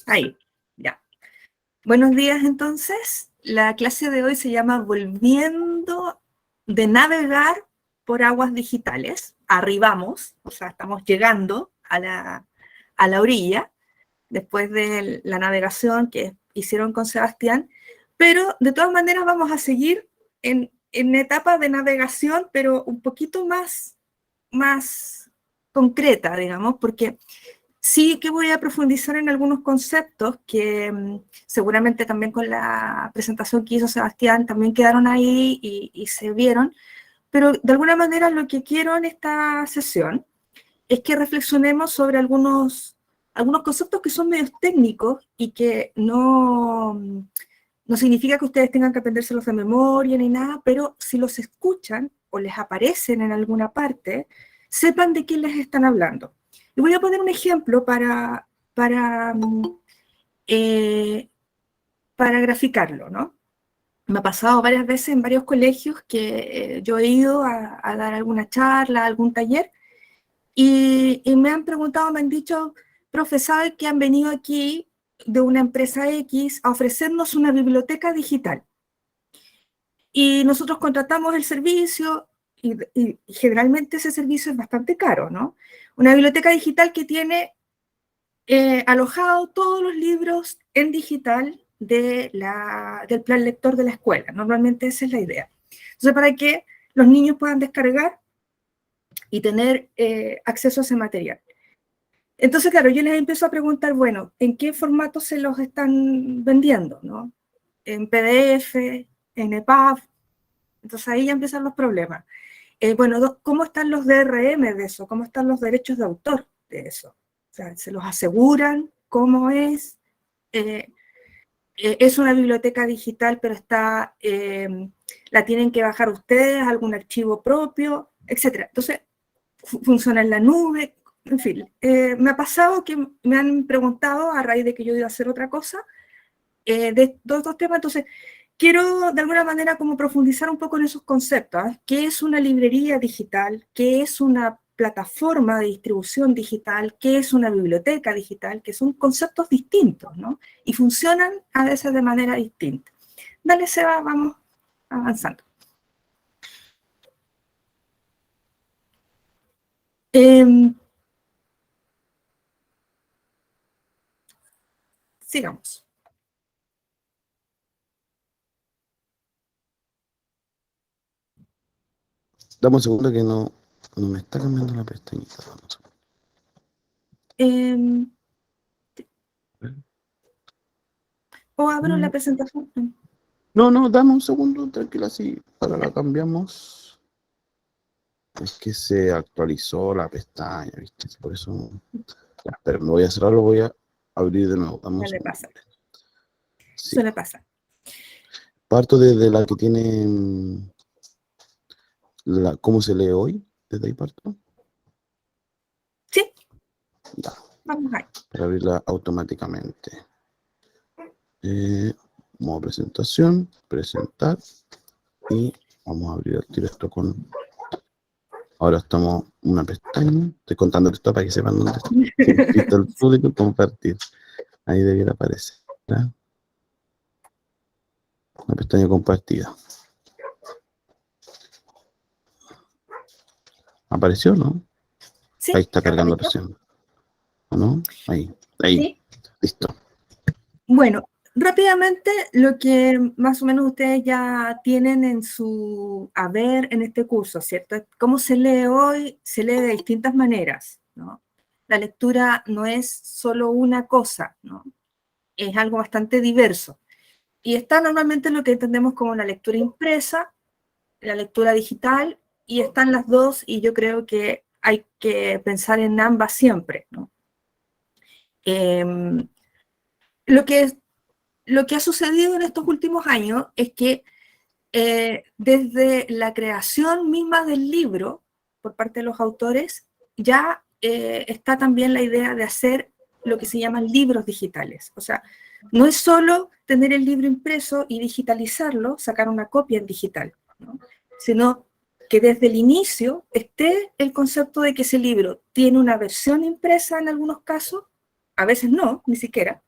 Ahí, ya. Buenos días, entonces. La clase de hoy se llama Volviendo de navegar por aguas digitales. Arribamos, o sea, estamos llegando a la orilla, después de la navegación que hicieron con Sebastián, pero de todas maneras vamos a seguir en etapa de navegación, pero un poquito más concreta, digamos, porque sí que voy a profundizar en algunos conceptos que seguramente también con la presentación que hizo Sebastián también quedaron ahí y se vieron, pero de alguna manera lo que quiero en esta sesión es que reflexionemos sobre algunos conceptos que son medios técnicos y que no significa que ustedes tengan que aprendérselos de memoria ni nada, pero si los escuchan o les aparecen en alguna parte, sepan de qué les están hablando. Y voy a poner un ejemplo eh, para graficarlo, ¿no? Me ha pasado varias veces en varios colegios que yo he ido a dar alguna charla, algún taller, y me han preguntado, me han dicho, profe, ¿sabe que han venido aquí de una empresa X a ofrecernos una biblioteca digital? Y nosotros contratamos el servicio y generalmente ese servicio es bastante caro, ¿no? Una biblioteca digital que tiene alojado todos los libros en digital del plan lector de la escuela. Normalmente esa es la idea. Entonces, para que los niños puedan descargar y tener acceso a ese material. Entonces, claro, yo les empiezo a preguntar, bueno, ¿en qué formato se los están vendiendo? ¿No? ¿En PDF? ¿En EPUB? Entonces ahí ya empiezan los problemas. Bueno, ¿cómo están los DRM de eso? ¿Cómo están los derechos de autor de eso? O sea, ¿se los aseguran? ¿Cómo es? Es una biblioteca digital, pero la tienen que bajar ustedes, algún archivo propio, etcétera. Entonces, funciona en la nube, en fin. Me ha pasado que me han preguntado a raíz de que yo iba a hacer otra cosa, de todos estos temas. Entonces, quiero de alguna manera como profundizar un poco en esos conceptos. ¿Eh? ¿Qué es una librería digital? ¿Qué es una plataforma de distribución digital? ¿Qué es una biblioteca digital? Que son conceptos distintos, ¿no? Y funcionan a veces de manera distinta. Dale, Seba, vamos avanzando. Sigamos. Dame un segundo que no me está cambiando la pestañita. O abro la presentación. No, dame un segundo, tranquila, sí. Ahora la cambiamos. Es que se actualizó la pestaña, ¿viste? Por eso. Ya, pero me voy a cerrar, lo voy a abrir de nuevo. Dame un Suele segundo. pasar. Sí. Suele pasar. Parto desde la que tiene ¿cómo se lee hoy? ¿Desde ahí parto? Sí, Ya, vamos ahí. para abrirla automáticamente. Modo presentación, presentar, y vamos a abrir el tiro esto con... Ahora estamos en una pestaña, estoy contando esto para que sepan dónde está. Invito al público a compartir. Ahí debiera aparecer, ¿verdad? Una pestaña compartida. ¿Apareció, no? Sí, Ahí está cargando apareció. recién. ¿No? Ahí, Sí. listo. Bueno, rápidamente lo que más o menos ustedes ya tienen en su haber en este curso, ¿cierto? ¿Cómo se lee hoy? Se lee de distintas maneras, ¿no? La lectura no es solo una cosa, ¿no? Es algo bastante diverso. Y está normalmente lo que entendemos como la lectura impresa, la lectura digital, y están las dos, y yo creo que hay que pensar en ambas siempre, ¿no? Lo que ha sucedido en estos últimos años es que desde la creación misma del libro por parte de los autores, ya está también la idea de hacer lo que se llaman libros digitales. O sea, no es solo tener el libro impreso y digitalizarlo, sacar una copia en digital, ¿no? Sino que desde el inicio esté el concepto de que ese libro tiene una versión impresa en algunos casos, a veces no, ni siquiera,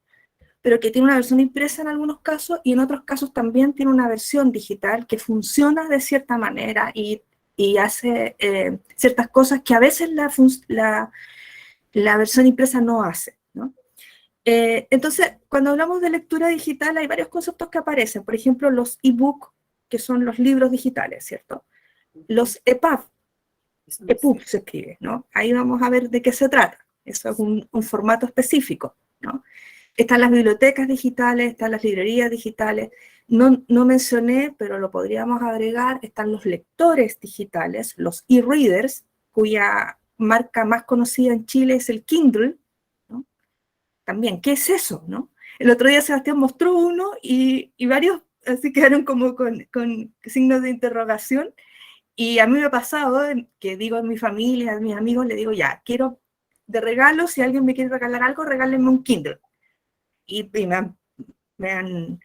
pero que tiene una versión impresa en algunos casos y en otros casos también tiene una versión digital que funciona de cierta manera y hace ciertas cosas que a veces la versión impresa no hace, ¿no? Entonces, cuando hablamos de lectura digital hay varios conceptos que aparecen, por ejemplo, los e-book, que son los libros digitales, ¿cierto? Los EPUB se escribe, ¿no? Ahí vamos a ver de qué se trata. Eso es un formato específico, ¿no? Están las bibliotecas digitales, están las librerías digitales. No mencioné, pero lo podríamos agregar, están los lectores digitales, los e-readers, cuya marca más conocida en Chile es el Kindle, ¿no? También, ¿qué es eso, no? El otro día Sebastián mostró uno y varios así quedaron como con signos de interrogación. Y a mí me ha pasado que digo a mi familia, a mis amigos, le digo, ya, quiero de regalo, si alguien me quiere regalar algo, regálenme un Kindle. Y me han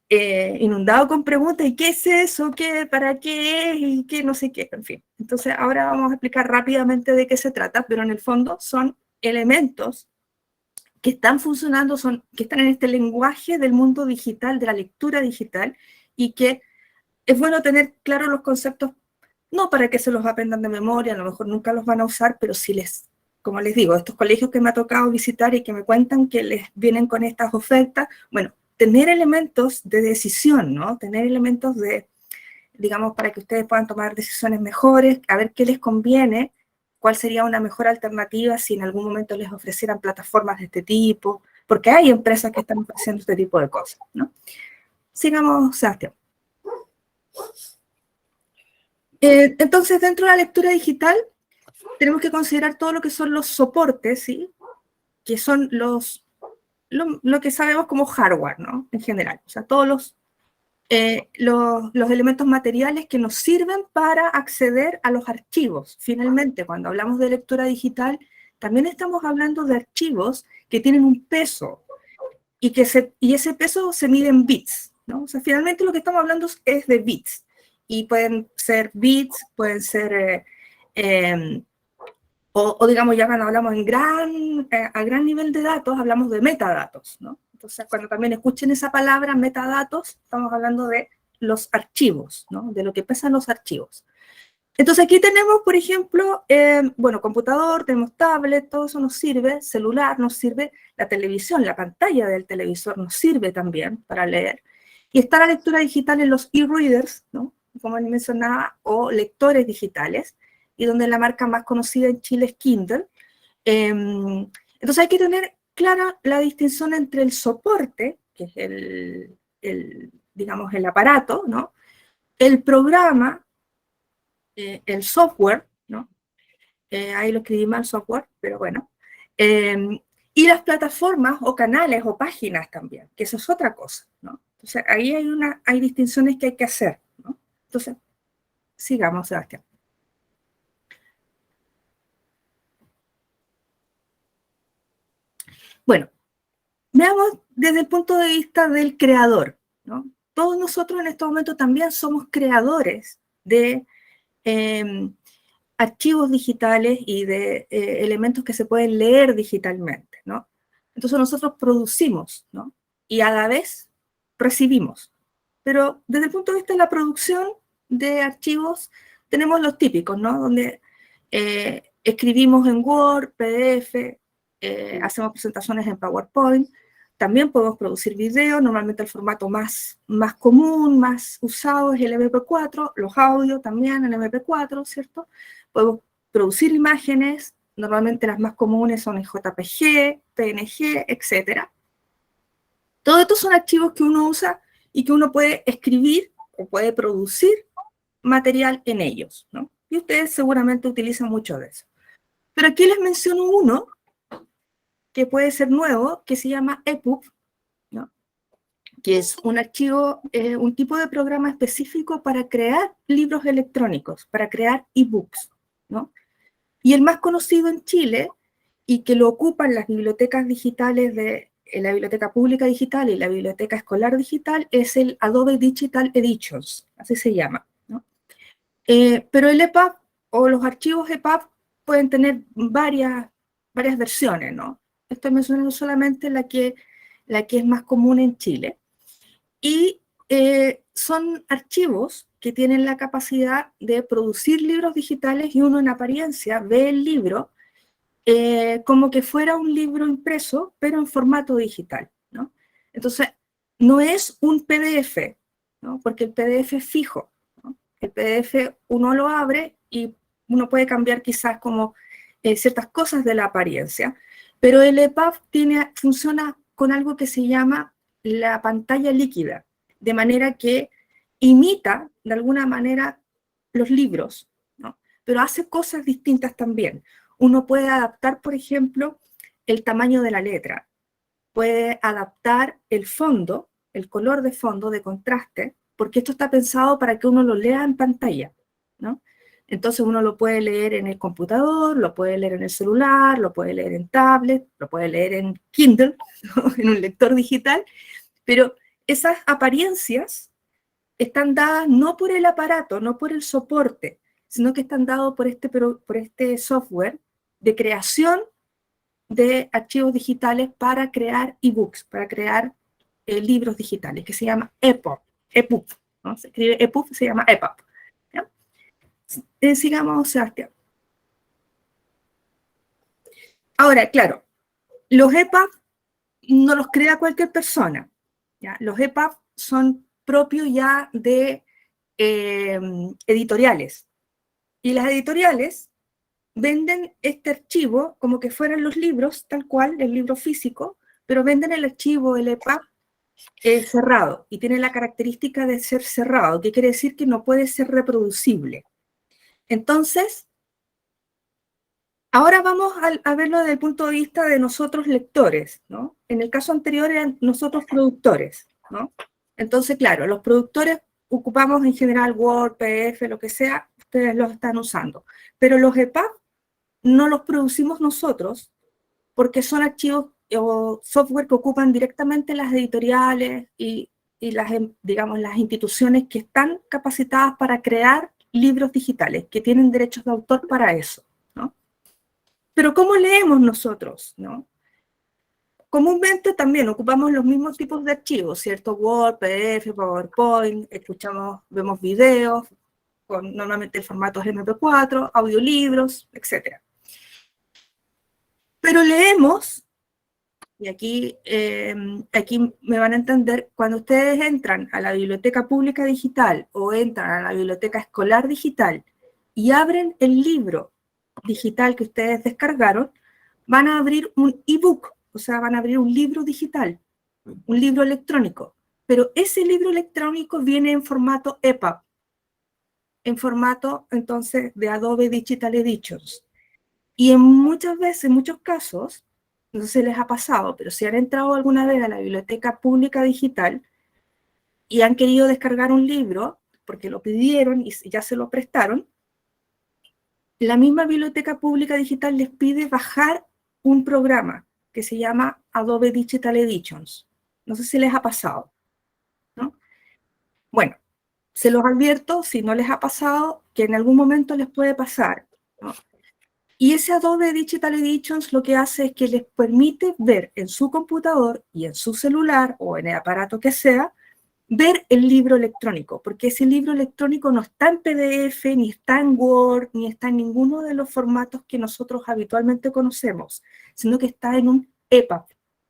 inundado con preguntas, ¿y qué es eso? ¿Para qué es? ¿Y qué no sé qué? En fin. Entonces ahora vamos a explicar rápidamente de qué se trata, pero en el fondo son elementos que están funcionando, que están en este lenguaje del mundo digital, de la lectura digital, y que es bueno tener claros los conceptos, no para que se los aprendan de memoria, a lo mejor nunca los van a usar, pero si como les digo, estos colegios que me ha tocado visitar y que me cuentan que les vienen con estas ofertas, bueno, tener elementos de decisión, ¿no? Tener elementos digamos, para que ustedes puedan tomar decisiones mejores, a ver qué les conviene, cuál sería una mejor alternativa si en algún momento les ofrecieran plataformas de este tipo, porque hay empresas que están ofreciendo este tipo de cosas, ¿no? Sigamos, Sebastián. Entonces, dentro de la lectura digital, tenemos que considerar todo lo que son los soportes, ¿sí? Que son lo que sabemos como hardware, ¿no? En general, o sea, todos los elementos materiales que nos sirven para acceder a los archivos. Finalmente, cuando hablamos de lectura digital, también estamos hablando de archivos que tienen un peso y ese peso se mide en bits, ¿no? O sea, finalmente lo que estamos hablando es de bits. Y pueden ser bits, pueden ser, o digamos, ya cuando hablamos a gran nivel de datos, hablamos de metadatos, ¿no? Entonces, cuando también escuchen esa palabra, metadatos, estamos hablando de los archivos, ¿no? De lo que pesan los archivos. Entonces, aquí tenemos, por ejemplo, bueno, computador, tenemos tablet, todo eso nos sirve, celular nos sirve, la televisión, la pantalla del televisor nos sirve también para leer. Y está la lectura digital en los e-readers, ¿no? Como mencionaba, o lectores digitales, y donde la marca más conocida en Chile es Kindle. Entonces hay que tener clara la distinción entre el soporte, que es digamos, el aparato, ¿no? El programa, el software, ¿no? Ahí lo escribí mal, software, pero bueno. Y las plataformas o canales o páginas también, que eso es otra cosa, ¿no? Entonces ahí hay distinciones que hay que hacer, ¿no? Entonces, sigamos, Sebastián. Bueno, veamos desde el punto de vista del creador, ¿no? Todos nosotros en este momento también somos creadores de archivos digitales y de elementos que se pueden leer digitalmente, ¿no? Entonces nosotros producimos, ¿no? Y a la vez recibimos. Pero desde el punto de vista de la producción de archivos, tenemos los típicos, ¿no? Donde escribimos en Word, PDF, hacemos presentaciones en PowerPoint, también podemos producir video, normalmente el formato más común, más usado es el MP4, los audios también en MP4, ¿cierto? Podemos producir imágenes, normalmente las más comunes son en JPG, PNG, etc. Todos estos son archivos que uno usa y que uno puede escribir o puede producir material en ellos, ¿no? Y ustedes seguramente utilizan mucho de eso. Pero aquí les menciono uno que puede ser nuevo, que se llama EPUB, ¿no? Que es un archivo, un tipo de programa específico para crear libros electrónicos, para crear ebooks, ¿no? Y el más conocido en Chile, y que lo ocupan las bibliotecas digitales la biblioteca pública digital y la biblioteca escolar digital, es el Adobe Digital Editions, así se llama, ¿no? Pero el EPUB o los archivos EPUB pueden tener varias versiones, ¿no? Estoy mencionando solamente la la que es más común en Chile, y son archivos que tienen la capacidad de producir libros digitales y uno en apariencia ve el libro como que fuera un libro impreso, pero en formato digital, ¿no? Entonces, no es un PDF, ¿no? Porque el PDF es fijo, ¿no? El PDF uno lo abre y uno puede cambiar quizás como ciertas cosas de la apariencia, pero el EPUB funciona con algo que se llama la pantalla líquida, de manera que imita de alguna manera los libros, ¿no? Pero hace cosas distintas también. Uno puede adaptar, por ejemplo, el tamaño de la letra, puede adaptar el fondo, el color de fondo, de contraste, porque esto está pensado para que uno lo lea en pantalla, ¿no? Entonces uno lo puede leer en el computador, lo puede leer en el celular, lo puede leer en tablet, lo puede leer en Kindle, ¿no? En un lector digital, pero esas apariencias están dadas no por el aparato, no por el soporte, sino que están dados por este software de creación de archivos digitales para crear ebooks, para crear libros digitales, que se llama EPUB, ¿no? Se escribe EPUB, se llama EPUB. ¿Ya? Sigamos, Sebastián. Ahora, claro, los EPUB no los crea cualquier persona, ¿ya? Los EPUB son propios ya de editoriales, y las editoriales venden este archivo como que fueran los libros, tal cual, el libro físico, pero venden el archivo, el EPUB, cerrado, y tiene la característica de ser cerrado, que quiere decir que no puede ser reproducible. Entonces, ahora vamos a verlo desde el punto de vista de nosotros lectores, ¿no? En el caso anterior eran nosotros productores, ¿no? Entonces, claro, los productores ocupamos en general Word, PDF, lo que sea, ustedes los están usando, pero los EPUB no los producimos nosotros porque son archivos o software que ocupan directamente las editoriales y las, digamos, las instituciones que están capacitadas para crear libros digitales, que tienen derechos de autor para eso, ¿no? Pero ¿cómo leemos nosotros, no? Comúnmente también ocupamos los mismos tipos de archivos, ¿cierto? Word, PDF, PowerPoint, vemos videos, normalmente el formato es MP4, audiolibros, etc. Pero leemos, y aquí me van a entender, cuando ustedes entran a la biblioteca pública digital o entran a la biblioteca escolar digital y abren el libro digital que ustedes descargaron, van a abrir un ebook, o sea, van a abrir un libro digital, un libro electrónico, pero ese libro electrónico viene en formato EPUB, en formato, entonces, de Adobe Digital Editions. Y en muchos casos, no sé si les ha pasado, pero si han entrado alguna vez a la biblioteca pública digital y han querido descargar un libro, porque lo pidieron y ya se lo prestaron, la misma biblioteca pública digital les pide bajar un programa que se llama Adobe Digital Editions. No sé si les ha pasado, ¿no? Bueno, se los advierto, si no les ha pasado, que en algún momento les puede pasar, ¿no? Y ese Adobe Digital Editions lo que hace es que les permite ver en su computador y en su celular o en el aparato que sea, ver el libro electrónico, porque ese libro electrónico no está en PDF, ni está en Word, ni está en ninguno de los formatos que nosotros habitualmente conocemos, sino que está en un EPUB,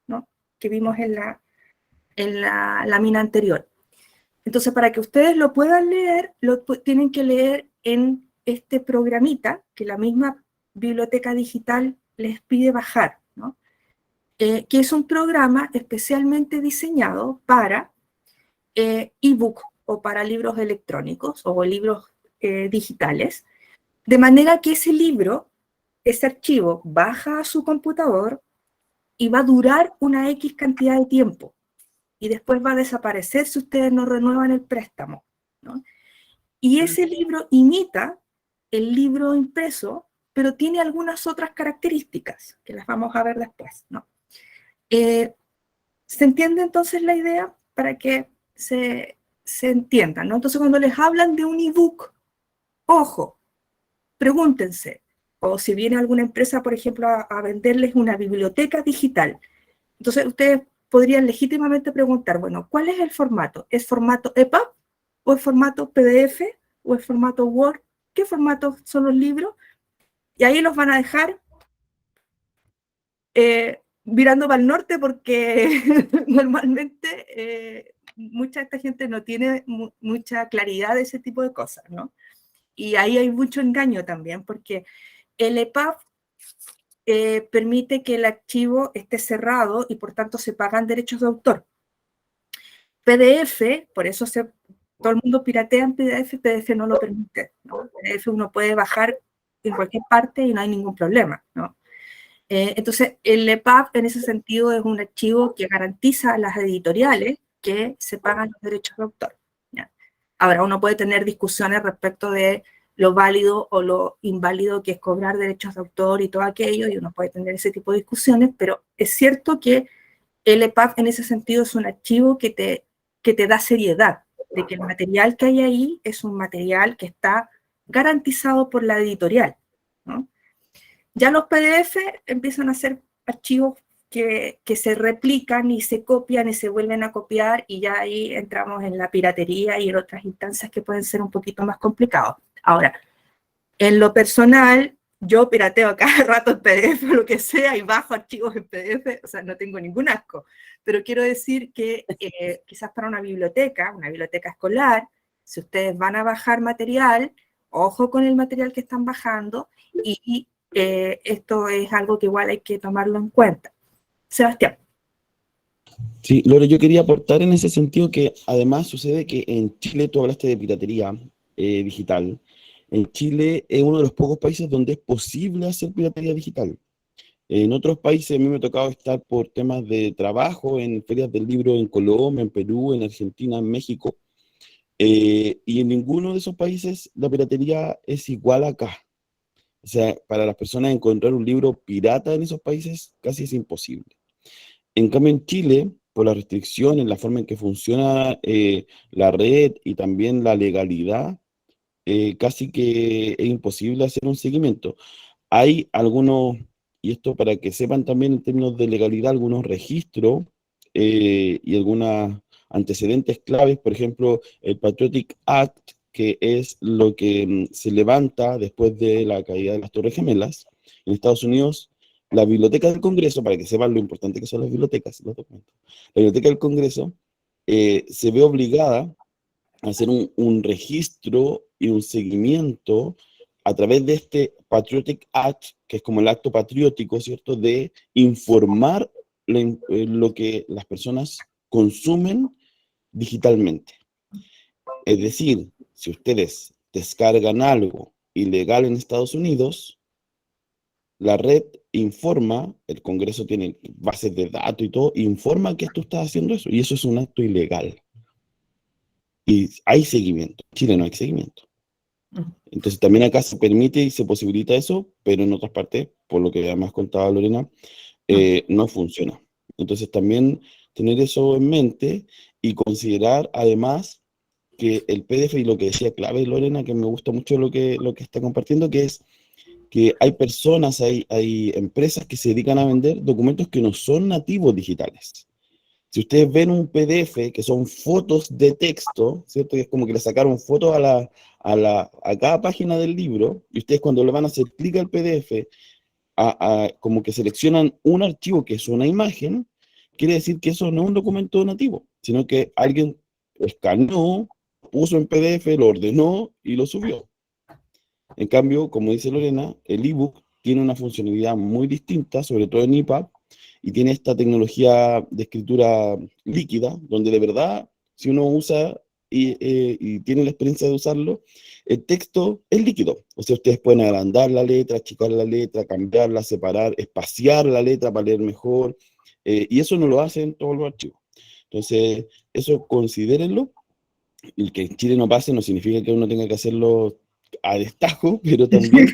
¿no? Que vimos en la lámina anterior. Entonces, para que ustedes lo puedan leer, tienen que leer en este programita que la misma biblioteca digital les pide bajar, ¿no? Que es un programa especialmente diseñado para ebook o para libros electrónicos o libros digitales, de manera que ese libro, ese archivo, baja a su computador y va a durar una X cantidad de tiempo y después va a desaparecer si ustedes no renuevan el préstamo, ¿no? Y ese libro imita el libro impreso, pero tiene algunas otras características que las vamos a ver después, ¿no? ¿Se entiende entonces la idea? Para que se entienda, ¿no? Entonces, cuando les hablan de un ebook, ojo, pregúntense, o si viene alguna empresa, por ejemplo, a venderles una biblioteca digital, entonces ustedes podrían legítimamente preguntar, bueno, ¿cuál es el formato? ¿Es formato EPUB o es formato PDF o es formato Word? ¿Qué formato son los libros? Y ahí los van a dejar mirando para el norte porque normalmente mucha de esta gente no tiene mucha claridad de ese tipo de cosas, ¿no? Y ahí hay mucho engaño también porque el EPUB permite que el archivo esté cerrado y por tanto se pagan derechos de autor. PDF, por eso todo el mundo piratea en PDF, PDF no lo permite, ¿no? PDF uno puede bajar en cualquier parte y no hay ningún problema, ¿no? Entonces, el EPUB en ese sentido es un archivo que garantiza a las editoriales que se pagan los derechos de autor, ¿ya? Ahora, uno puede tener discusiones respecto de lo válido o lo inválido que es cobrar derechos de autor y todo aquello, y uno puede tener ese tipo de discusiones, pero es cierto que el EPUB en ese sentido es un archivo que te da seriedad, de que el material que hay ahí es un material que está garantizado por la editorial, ¿no? Ya los PDF empiezan a ser archivos que se replican y se copian y se vuelven a copiar y ya ahí entramos en la piratería y en otras instancias que pueden ser un poquito más complicados. Ahora, en lo personal, yo pirateo cada rato en PDF o lo que sea y bajo archivos en PDF, o sea, no tengo ningún asco. Pero quiero decir que quizás para una biblioteca escolar, si ustedes van a bajar material, ojo con el material que están bajando y esto es algo que igual hay que tomarlo en cuenta. Sebastián. Sí, Lore, yo quería aportar en ese sentido que además sucede que en Chile, tú hablaste de piratería digital, en Chile es uno de los pocos países donde es posible hacer piratería digital. En otros países a mí me ha tocado estar por temas de trabajo en ferias del libro en Colombia, en Perú, en Argentina, en México, y en ninguno de esos países la piratería es igual acá. O sea, para las personas encontrar un libro pirata en esos países casi es imposible. En cambio, en Chile, por las restricciones, la forma en que funciona la red y también la legalidad, casi que es imposible hacer un seguimiento. Hay algunos, y esto para que sepan también en términos de legalidad, algunos registros y algunos antecedentes claves, por ejemplo, el Patriotic Act, que es lo que se levanta después de la caída de las Torres Gemelas en Estados Unidos. La Biblioteca del Congreso, para que sepan lo importante que son las bibliotecas, los documentos. La Biblioteca del Congreso se ve obligada a hacer un registro y un seguimiento a través de este Patriotic Act, que es como el acto patriótico, ¿cierto?, de informar lo que las personas consumen digitalmente. Es decir, si ustedes descargan algo ilegal en Estados Unidos, la red informa, el Congreso tiene bases de datos y todo, informa que tú estás haciendo eso, y eso es un acto ilegal. Y hay seguimiento. En Chile no hay seguimiento. Entonces también acá se permite y se posibilita eso, pero en otras partes, por lo que además contaba Lorena, no funciona. Entonces también tener eso en mente y considerar además que el PDF, y lo que decía clave Lorena, que me gusta mucho lo que está compartiendo, que es que hay personas, hay empresas que se dedican a vender documentos que no son nativos digitales. Si ustedes ven un PDF, que son fotos de texto, ¿cierto? Que es como que le sacaron fotos a cada página del libro, y ustedes cuando le van a hacer clic al PDF, como que seleccionan un archivo que es una imagen, quiere decir que eso no es un documento nativo, sino que alguien escaneó, puso en PDF, lo ordenó y lo subió. En cambio, como dice Lorena, el ebook tiene una funcionalidad muy distinta, sobre todo en EPUB, y tiene esta tecnología de escritura líquida, donde de verdad, si uno usa y tiene la experiencia de usarlo, el texto es líquido. O sea, ustedes pueden agrandar la letra, achicar la letra, cambiarla, separar, espaciar la letra para leer mejor, y eso no lo hacen todos los archivos. Entonces, eso considérenlo. El que en Chile no pase no significa que uno tenga que hacerlo a destajo, pero también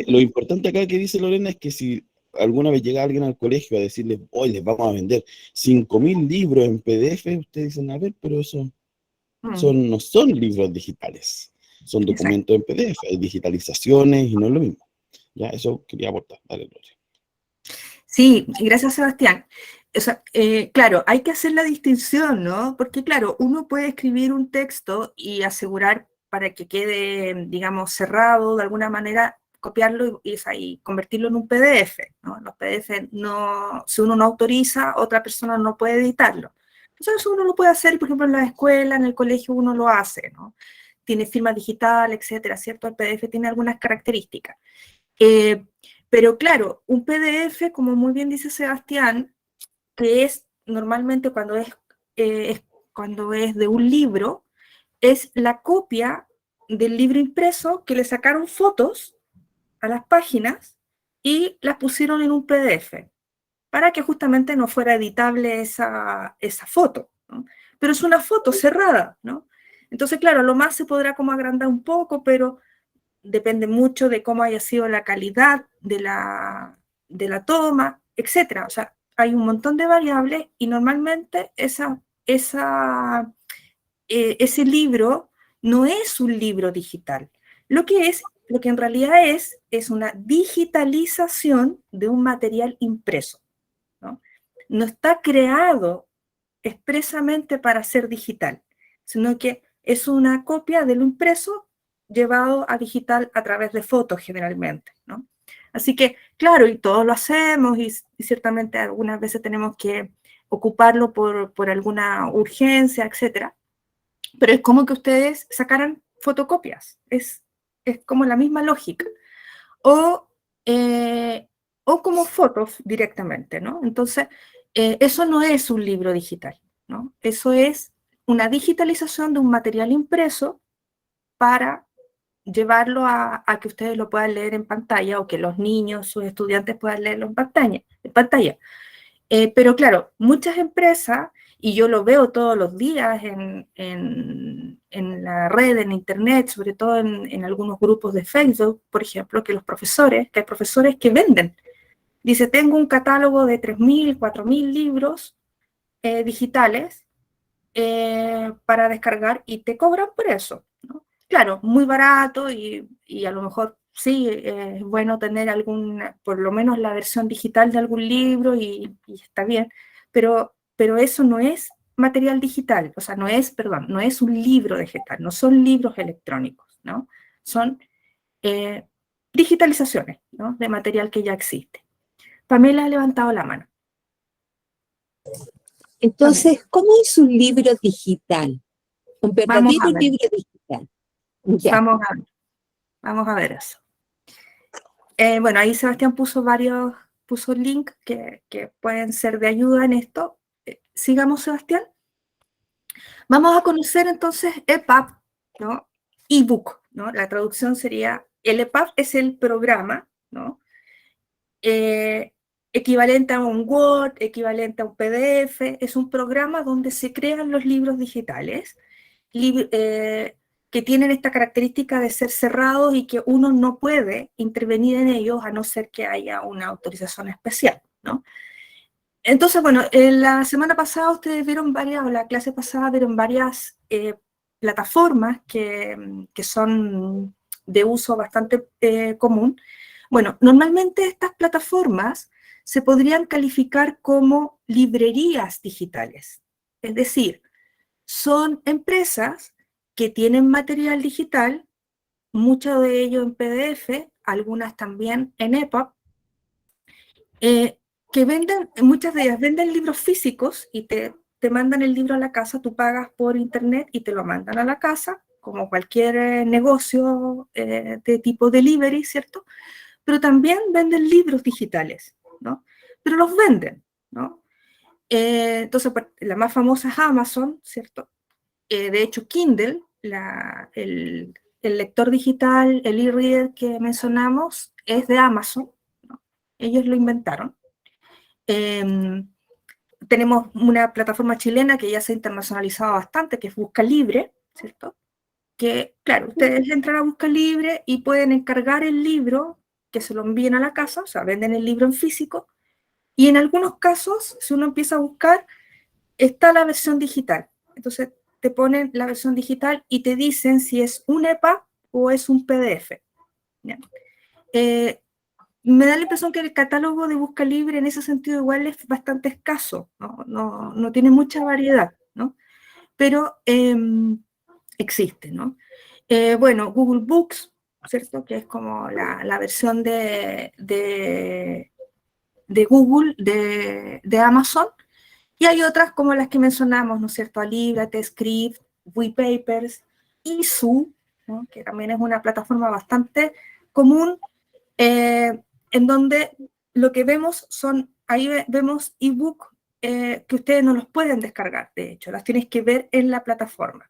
lo importante acá que dice Lorena es que si alguna vez llega alguien al colegio a decirles, hoy les vamos a vender 5.000 libros en PDF, ustedes dicen, a ver, pero eso no son libros digitales, son documentos en PDF, hay digitalizaciones y no es lo mismo. Ya, eso quería aportar. Dale, Gloria. Sí, gracias Sebastián. O sea, claro, hay que hacer la distinción, ¿no? Porque claro, uno puede escribir un texto y asegurar para que quede, digamos, cerrado de alguna manera, copiarlo y convertirlo en un PDF, ¿no? Los PDF, no, si uno no autoriza, otra persona no puede editarlo. Entonces eso uno lo puede hacer, por ejemplo, en la escuela, en el colegio uno lo hace, ¿no? Tiene firma digital, etcétera, ¿cierto? El PDF tiene algunas características. Pero claro, un PDF, como muy bien dice Sebastián, que es normalmente cuando es de un libro, es la copia del libro impreso que le sacaron fotos a las páginas y las pusieron en un PDF, para que justamente no fuera editable esa foto, ¿no? Pero es una foto cerrada, ¿no? Entonces, claro, lo más se podrá como agrandar un poco, pero depende mucho de cómo haya sido la calidad de la toma, etcétera. O sea, hay un montón de variables y normalmente ese libro no es un libro digital. Lo que en realidad es una digitalización de un material impreso, ¿no? No está creado expresamente para ser digital, sino que es una copia de lo impreso llevado a digital a través de fotos generalmente, ¿no? Así que, claro, y todos lo hacemos y ciertamente algunas veces tenemos que ocuparlo por alguna urgencia, etcétera, pero es como que ustedes sacaran fotocopias, es como la misma lógica. O, eh, o como fotos directamente, ¿no? Entonces, eso no es un libro digital, ¿no? Eso es una digitalización de un material impreso para llevarlo a que ustedes lo puedan leer en pantalla o que los niños, sus estudiantes puedan leerlo en pantalla. Pero claro, muchas empresas, y yo lo veo todos los días en la red, en internet, sobre todo en algunos grupos de Facebook, por ejemplo, que hay profesores que venden. Dice, tengo un catálogo de 3.000, 4.000 libros digitales para descargar y te cobran por eso, ¿no? Claro, muy barato y a lo mejor sí, es bueno tener por lo menos la versión digital de algún libro y está bien, pero eso no es material digital, o sea, no es un libro digital, no son libros electrónicos, ¿no? Son eh, digitalizaciones, ¿no? De material que ya existe. Pamela ha levantado la mano. Entonces, ¿cómo es un libro digital? Un Vamos verdadero a ver, libro digital. Ya. vamos a ver eso. Bueno, ahí Sebastián puso link que pueden ser de ayuda en esto. Sigamos, Sebastián. Vamos a conocer entonces EPUB, ¿no? Ebook, ¿no? La traducción sería, el EPUB es el programa, ¿no? Equivalente a un Word, equivalente a un PDF, es un programa donde se crean los libros digitales, que tienen esta característica de ser cerrados y que uno no puede intervenir en ellos a no ser que haya una autorización especial, ¿no? Entonces, bueno, la semana pasada ustedes vieron o la clase pasada vieron varias plataformas que son de uso bastante común. Bueno, normalmente estas plataformas se podrían calificar como librerías digitales, es decir, son empresas que tienen material digital, muchos de ellos en PDF, algunas también en EPUB, que muchas de ellas venden libros físicos y te mandan el libro a la casa, tú pagas por internet y te lo mandan a la casa, como cualquier negocio de tipo delivery, ¿cierto? Pero también venden libros digitales, ¿no? Pero los venden, ¿no? Entonces, la más famosa es Amazon, ¿cierto? De hecho, Kindle, el lector digital, el e-reader que mencionamos, es de Amazon, ¿no? Ellos lo inventaron. Tenemos una plataforma chilena que ya se ha internacionalizado bastante, que es Busca Libre, ¿cierto? Que, claro, ustedes entran a Busca Libre y pueden encargar el libro, que se lo envíen a la casa, o sea, venden el libro en físico, y en algunos casos, si uno empieza a buscar, está la versión digital. Entonces, te ponen la versión digital y te dicen si es un EPUB o es un PDF. ¿Ya? me da la impresión que el catálogo de Busca Libre en ese sentido igual es bastante escaso, no tiene mucha variedad, ¿no? Pero existe, ¿no? Bueno, Google Books, ¿cierto? Que es como la versión de Google, de Amazon, y hay otras como las que mencionamos, ¿no es cierto? Alíbrate, Scribd, WePapers, Isu, ¿no? Que también es una plataforma bastante común, en donde lo que vemos ahí vemos ebook que ustedes no los pueden descargar, de hecho, las tienes que ver en la plataforma.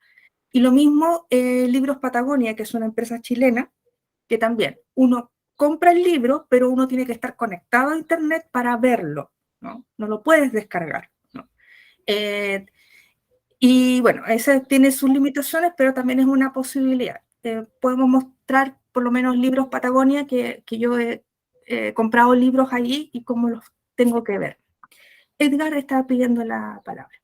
Y lo mismo Libros Patagonia, que es una empresa chilena, que también uno compra el libro, pero uno tiene que estar conectado a internet para verlo, ¿no? No lo puedes descargar, ¿no? Y bueno, ese tiene sus limitaciones, pero también es una posibilidad. Podemos mostrar por lo menos Libros Patagonia, que yo he comprado libros allí y cómo los tengo que ver. Edgar está pidiendo la palabra.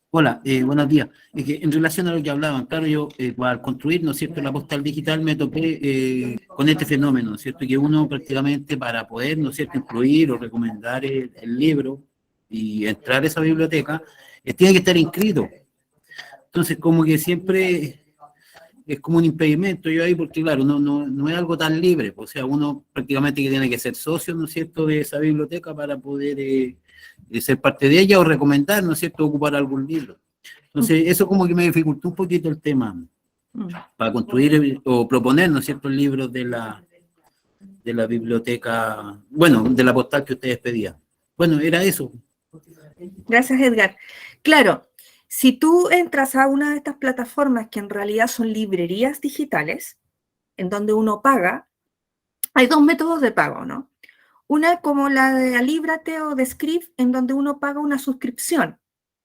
Hola, buenos días. Es que en relación a lo que hablaban, claro, yo al construir, ¿no es cierto?, la postal digital me topé con este fenómeno, ¿no es cierto?, que uno prácticamente para poder, ¿no es cierto?, incluir o recomendar el libro y entrar a esa biblioteca, tiene que estar inscrito. Entonces, como que siempre es como un impedimento yo ahí, porque claro, no es algo tan libre, o sea, uno prácticamente que tiene que ser socio, ¿no es cierto?, de esa biblioteca para poder ser parte de ella o recomendar, ¿no es cierto?, ocupar algún libro. Entonces, eso como que me dificultó un poquito el tema para construir o proponer, ¿no es cierto?, libros de la biblioteca, bueno, de la postal que ustedes pedían. Bueno, era eso. Gracias, Edgar. Claro, si tú entras a una de estas plataformas que en realidad son librerías digitales, en donde uno paga, hay dos métodos de pago, ¿no? Una como la de Alíbrate o de Scribd, en donde uno paga una suscripción,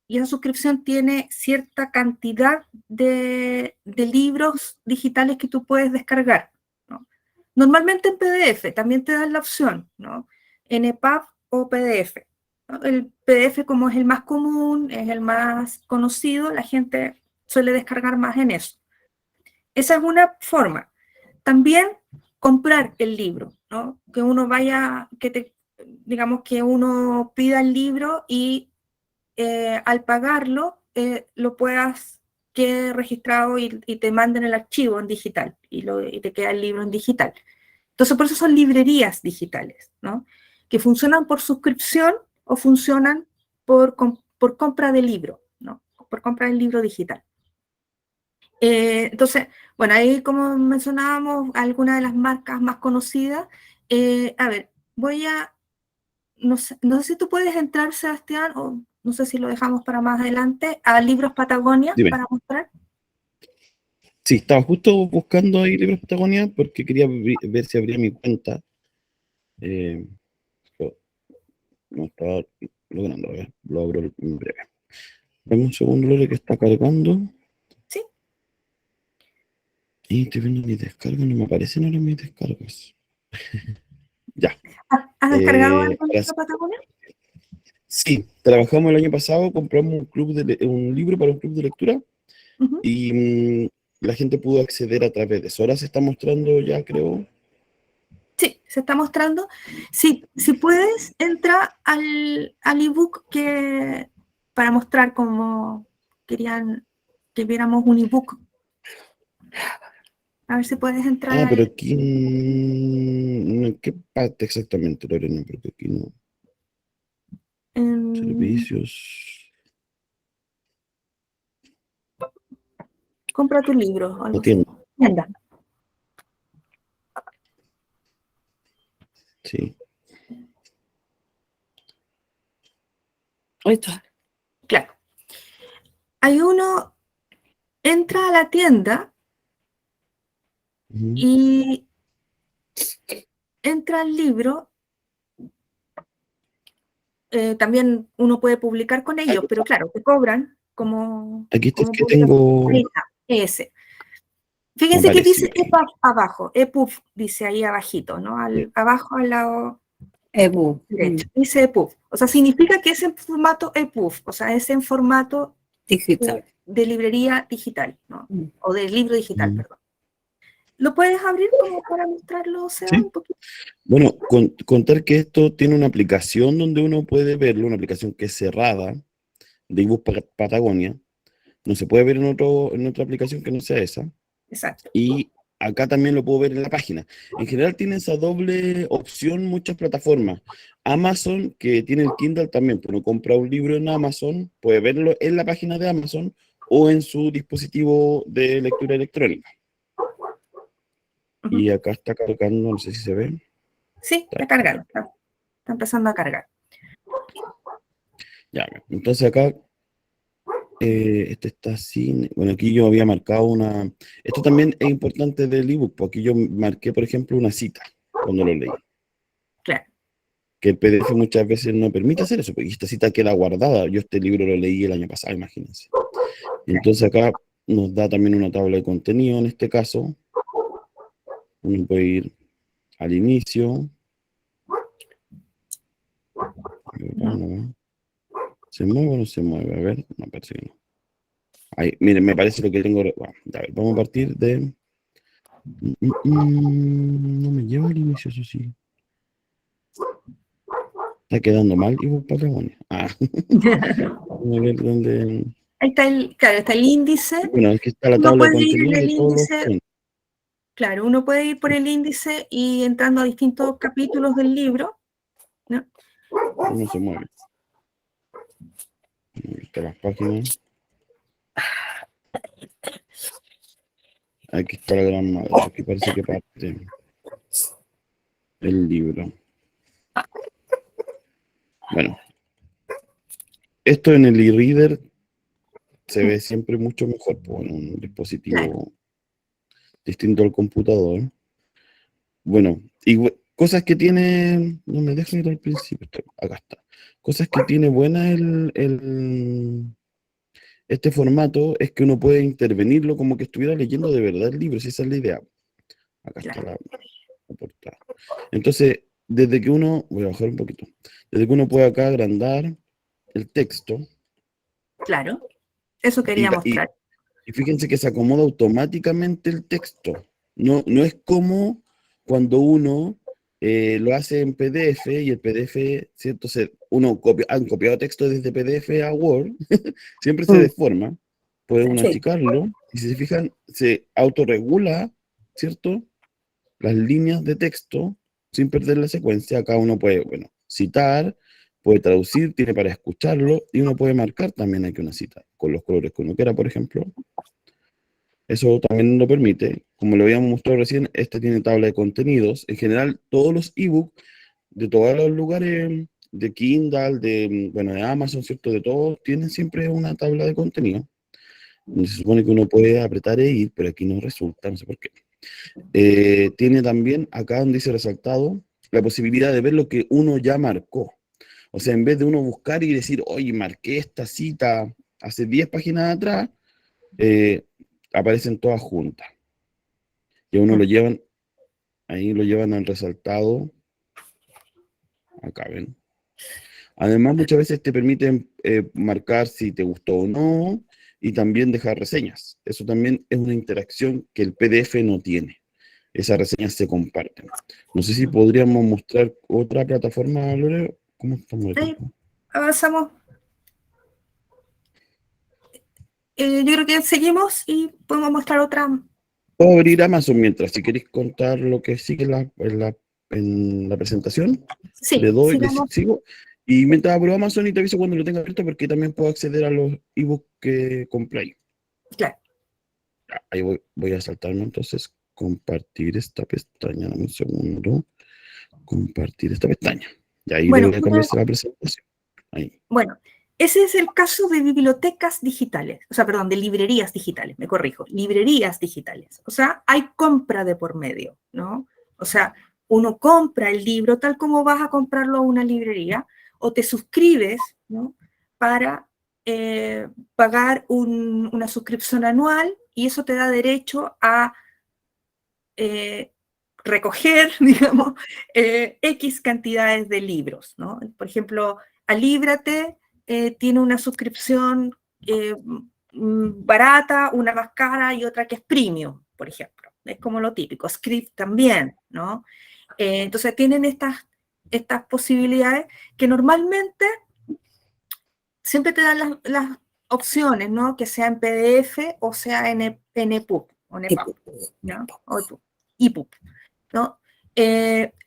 y esa suscripción tiene cierta cantidad de libros digitales que tú puedes descargar, ¿no? Normalmente en PDF, también te dan la opción, ¿no? En EPUB o PDF. ¿No? El PDF, como es el más común, es el más conocido, la gente suele descargar más en eso. Esa es una forma. También comprar el libro, ¿no? Que uno vaya, digamos que uno pida el libro y al pagarlo lo puedas quede registrado y te manden el archivo en digital y te queda el libro en digital. Entonces, por eso son librerías digitales, ¿no? Que funcionan por suscripción o funcionan por compra de libro, ¿no? Por compra del libro digital. Entonces, bueno, ahí como mencionábamos, algunas de las marcas más conocidas. A ver, no sé si tú puedes entrar, Sebastián, o no sé si lo dejamos para más adelante, a Libros Patagonia. Dime. Para mostrar. Sí, estaba justo buscando ahí Libros Patagonia porque quería ver si abría mi cuenta. Pero no estaba logrando, a ver, lo abro en breve. Dame un segundo, Lore, que está cargando. Sí. Y estoy viendo mis descargas, no me aparecen ahora mis descargas. Ya. ¿Has descargado algo de Ahora sí. Patagonia? Sí, trabajamos el año pasado, compramos un libro para un club de lectura y la gente pudo acceder a través de eso. Ahora se está mostrando ya, creo. Sí, se está mostrando. Sí, si puedes, entra al ebook para mostrar cómo querían que viéramos un ebook. A ver si puedes entrar Pero aquí, ¿en qué parte exactamente, Lorena? Porque aquí no. Servicios. Compra tu libro. No tiene. Tienda. Sí. Ahí está. Claro. Hay uno, entra a la tienda y entra al libro. También uno puede publicar con ellos, pero claro, te cobran como... Aquí está como que tengo. Ahí está, ese. Fíjense que dice EPUB abajo, EPUB dice ahí abajito, ¿no? Abajo al lado derecho, dice EPUB. O sea, significa que es en formato EPUB, o sea, es en formato digital. De librería digital, ¿no? O de libro digital, perdón. ¿Lo puedes abrir como para mostrarlo, Seba, Sí. un poquito? Bueno, contar que esto tiene una aplicación donde uno puede verlo, una aplicación que es cerrada, de eBook Patagonia. No se puede ver en otra aplicación que no sea esa. Exacto. Y acá también lo puedo ver en la página. En general tiene esa doble opción muchas plataformas. Amazon, que tiene el Kindle también, pero uno compra un libro en Amazon, puede verlo en la página de Amazon o en su dispositivo de lectura electrónica. Ujú. Y acá está cargando, no sé si se ve. Sí, está cargando. Está empezando a cargar. Ya, entonces acá, este está sin, bueno, aquí yo había marcado una, esto también es importante del ebook, porque aquí yo marqué, por ejemplo, una cita cuando lo leí. Claro. Que el PDF muchas veces no permite hacer eso, porque esta cita queda guardada. Yo este libro lo leí el año pasado, imagínense. Y entonces acá nos da también una tabla de contenido, en este caso. Uno puede ir al inicio. ¿Se mueve o no se mueve? A ver, no, parece que no. Ahí, miren, me parece lo que tengo. Bueno, a ver, vamos a partir de. No me lleva al inicio, eso sí. Está quedando mal y voy Patagonia. Vamos a ver dónde. Ahí está claro, está el índice. Bueno, aquí está la Uno tabla de puede ir en contenido el de todos los índice, puntos. claro, uno puede ir por el índice y entrando a distintos capítulos del libro, ¿no? No se mueve. Aquí están las páginas. Aquí está la gran madre. Aquí parece que parte el libro. Bueno, esto en el e-reader se ve siempre mucho mejor por un dispositivo distinto al computador. Bueno, y cosas que tiene, no me dejo ir al principio, acá está. Cosas que tiene buena este formato es que uno puede intervenirlo como que estuviera leyendo de verdad el libro, si esa es la idea. Acá está Claro. la portada. Entonces, desde que uno, voy a bajar un poquito, desde que uno puede acá agrandar el texto, Claro, eso y, quería mostrar. y fíjense que se acomoda automáticamente el texto. No es como cuando uno lo hace en PDF y el PDF, ¿cierto? Han copiado texto desde PDF a Word, siempre se deforma, puede uno Sí. achicarlo, y si se fijan, se autorregula, ¿cierto? Las líneas de texto sin perder la secuencia. Acá uno puede, bueno, citar, puede traducir, tiene para escucharlo, y uno puede marcar también aquí una cita, con los colores que uno quiera, por ejemplo. Eso también lo permite. Como lo habíamos mostrado recién, este tiene tabla de contenidos. En general, todos los ebooks de todos los lugares, de Kindle, bueno, de Amazon, ¿cierto? De todos, tienen siempre una tabla de contenido. Donde se supone que uno puede apretar e ir, pero aquí no resulta, no sé por qué. Tiene también, acá donde dice resaltado, la posibilidad de ver lo que uno ya marcó. O sea, en vez de uno buscar y decir, oye, marqué esta cita hace 10 páginas atrás, eh, aparecen todas juntas. Y a uno lo llevan, ahí lo llevan al resaltado. Acá ven. Además, muchas veces te permiten marcar si te gustó o no y también dejar reseñas. Eso también es una interacción que el PDF no tiene. Esas reseñas se comparten. No sé si podríamos mostrar otra plataforma, Lore. ¿Cómo estamos de Ahí tiempo? avanzamos. Yo creo que seguimos y podemos mostrar otra. Puedo abrir Amazon mientras, si queréis contar lo que sigue en la presentación. Sí, Le doy, sigamos. sigo. Y mientras abro Amazon y te aviso cuando lo tenga abierto, porque también puedo acceder a los ebooks que compré ahí. Claro. Ahí voy a saltarme entonces, compartir esta pestaña, dame un segundo, compartir esta pestaña. Y ahí Bueno, debe cambiarse la presentación. Ahí. bueno, ese es el caso de bibliotecas digitales, o sea, perdón, de librerías digitales, me corrijo, librerías digitales. O sea, hay compra de por medio, ¿no? O sea, uno compra el libro tal como vas a comprarlo a una librería o te suscribes, ¿no? Para pagar una suscripción anual y eso te da derecho a recoger, digamos, X cantidades de libros, ¿no? Por ejemplo, Alíbrate tiene una suscripción barata, una más cara y otra que es premium, por ejemplo, es como lo típico, Script también, ¿no? Entonces tienen estas posibilidades que normalmente siempre te dan las opciones, ¿no? Que sea en PDF o sea en EPUB, o en EPUB, ¿no? O EPUB, ¿no?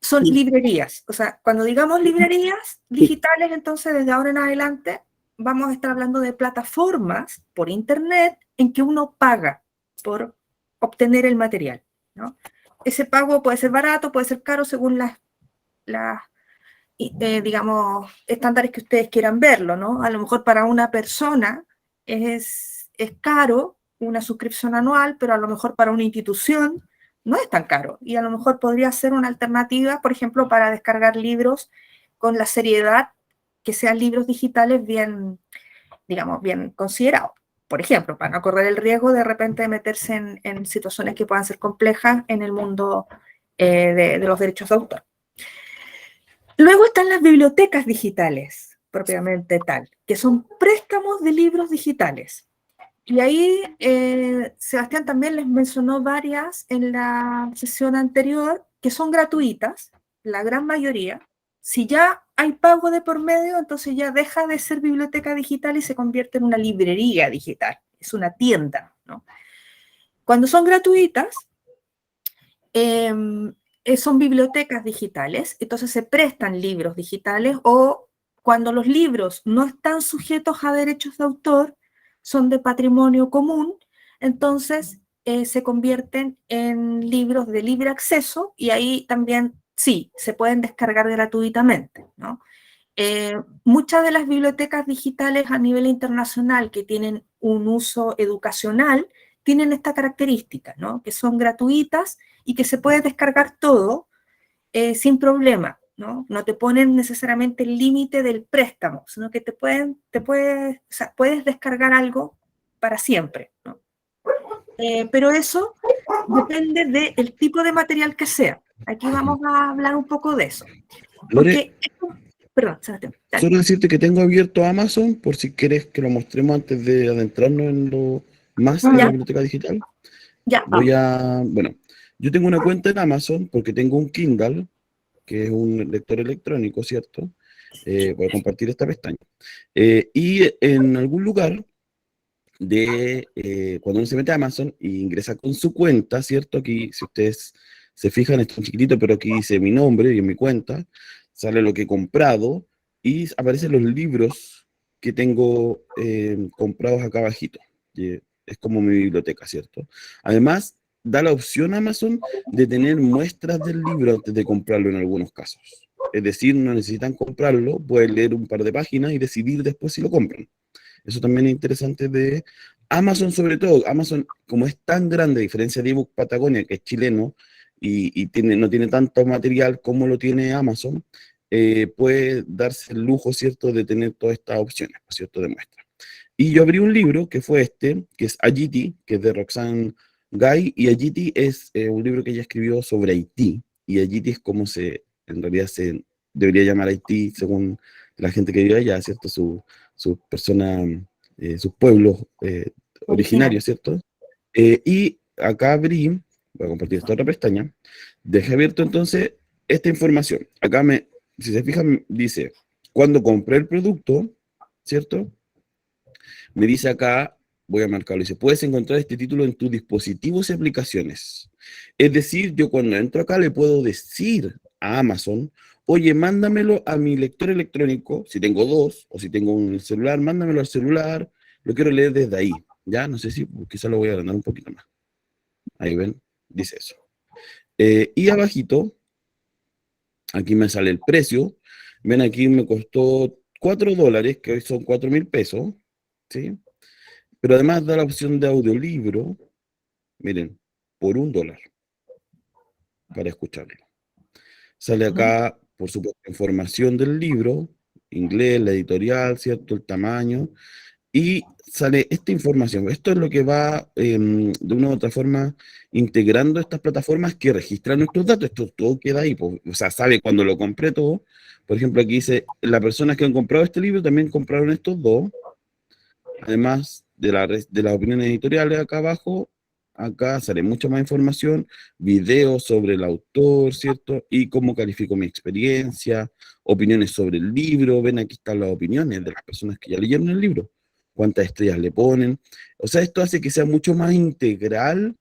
Son Sí. librerías, o sea, cuando digamos librerías digitales, entonces desde ahora en adelante vamos a estar hablando de plataformas por internet en que uno paga por obtener el material, ¿no? Ese pago puede ser barato, puede ser caro según las digamos, estándares que ustedes quieran verlo, ¿no? A lo mejor para una persona es caro una suscripción anual, pero a lo mejor para una institución no es tan caro. Y a lo mejor podría ser una alternativa, por ejemplo, para descargar libros con la seriedad que sean libros digitales bien, digamos, bien considerados. Por ejemplo, para no correr el riesgo de repente de meterse en situaciones que puedan ser complejas en el mundo de los derechos de autor. Luego están las bibliotecas digitales, propiamente tal, que son préstamos de libros digitales. Y ahí Sebastián también les mencionó varias en la sesión anterior, que son gratuitas, la gran mayoría. Si ya hay pago de por medio, entonces ya deja de ser biblioteca digital y se convierte en una librería digital, es una tienda, ¿no? Cuando son gratuitas, son bibliotecas digitales, entonces se prestan libros digitales o cuando los libros no están sujetos a derechos de autor, son de patrimonio común, entonces se convierten en libros de libre acceso y ahí también sí, se pueden descargar gratuitamente, ¿no? Muchas de las bibliotecas digitales a nivel internacional que tienen un uso educacional tienen esta característica, ¿no? Que son gratuitas y que se puede descargar todo sin problema, ¿no? No te ponen necesariamente el límite del préstamo, sino que o sea, puedes descargar algo para siempre, ¿no? Pero eso depende del tipo de material que sea. Aquí vamos a hablar un poco de eso. Lore, Perdón, Sebastián, dale. solo decirte que tengo abierto Amazon por si quieres que lo mostremos antes de adentrarnos en lo más de la Ya, biblioteca digital. ya, Voy vamos. bueno, yo tengo una cuenta en Amazon porque tengo un Kindle, que es un lector electrónico, ¿cierto? Voy a compartir esta pestaña. Y en algún lugar cuando uno se mete a Amazon e ingresa con su cuenta, ¿cierto? Aquí, si ustedes se fijan, está un chiquitito, pero aquí dice mi nombre y en mi cuenta, sale lo que he comprado y aparecen los libros que tengo comprados acá abajito. Y es como mi biblioteca, ¿cierto? Además, da la opción a Amazon de tener muestras del libro antes de comprarlo en algunos casos. Es decir, no necesitan comprarlo, pueden leer un par de páginas y decidir después si lo compran. Eso también es interesante de Amazon, sobre todo. Amazon, como es tan grande, a diferencia de ebook Patagonia, que es chileno y no tiene tanto material como lo tiene Amazon, puede darse el lujo, ¿cierto?, de tener todas estas opciones, ¿cierto?, de muestra. Y yo abrí un libro que fue que es Ajiti, que es de Roxane Gay, y Ajiti es un libro que ella escribió sobre Haití, y Ajiti es como en realidad se debería llamar Haití según la gente que vive allá, ¿cierto?, sus personas, sus pueblos originarios, ¿cierto? Y acá abrí, voy a compartir esta otra pestaña, dejé abierto entonces esta información. Acá si se fijan, dice, cuando compré el producto, ¿cierto? Me dice acá, voy a marcarlo, dice, puedes encontrar este título en tus dispositivos y aplicaciones. Es decir, yo cuando entro acá le puedo decir a Amazon, oye, mándamelo a mi lector electrónico, si tengo dos, o si tengo un celular, mándamelo al celular, lo quiero leer desde ahí. Ya, no sé si quizá lo voy a agrandar un poquito más. Ahí ven, dice eso. Y abajito, aquí me sale el precio. Ven, aquí me costó $4, que hoy son 4.000 pesos, ¿sí? Pero además da la opción de audiolibro, miren, por $1 para escucharlo. Sale acá, por supuesto, información del libro, inglés, la editorial, ¿cierto? El tamaño, y sale esta información. Esto es lo que va, de una u otra forma, integrando estas plataformas que registran nuestros datos. Esto todo queda ahí, pues, o sea, sabe cuando lo compré todo. Por ejemplo, aquí dice, las personas que han comprado este libro también compraron estos dos, además de las opiniones editoriales acá abajo, acá sale mucha más información, videos sobre el autor, ¿cierto? Y cómo califico mi experiencia, opiniones sobre el libro, ven aquí están las opiniones de las personas que ya leyeron el libro, cuántas estrellas le ponen. O sea, esto hace que sea mucho más integral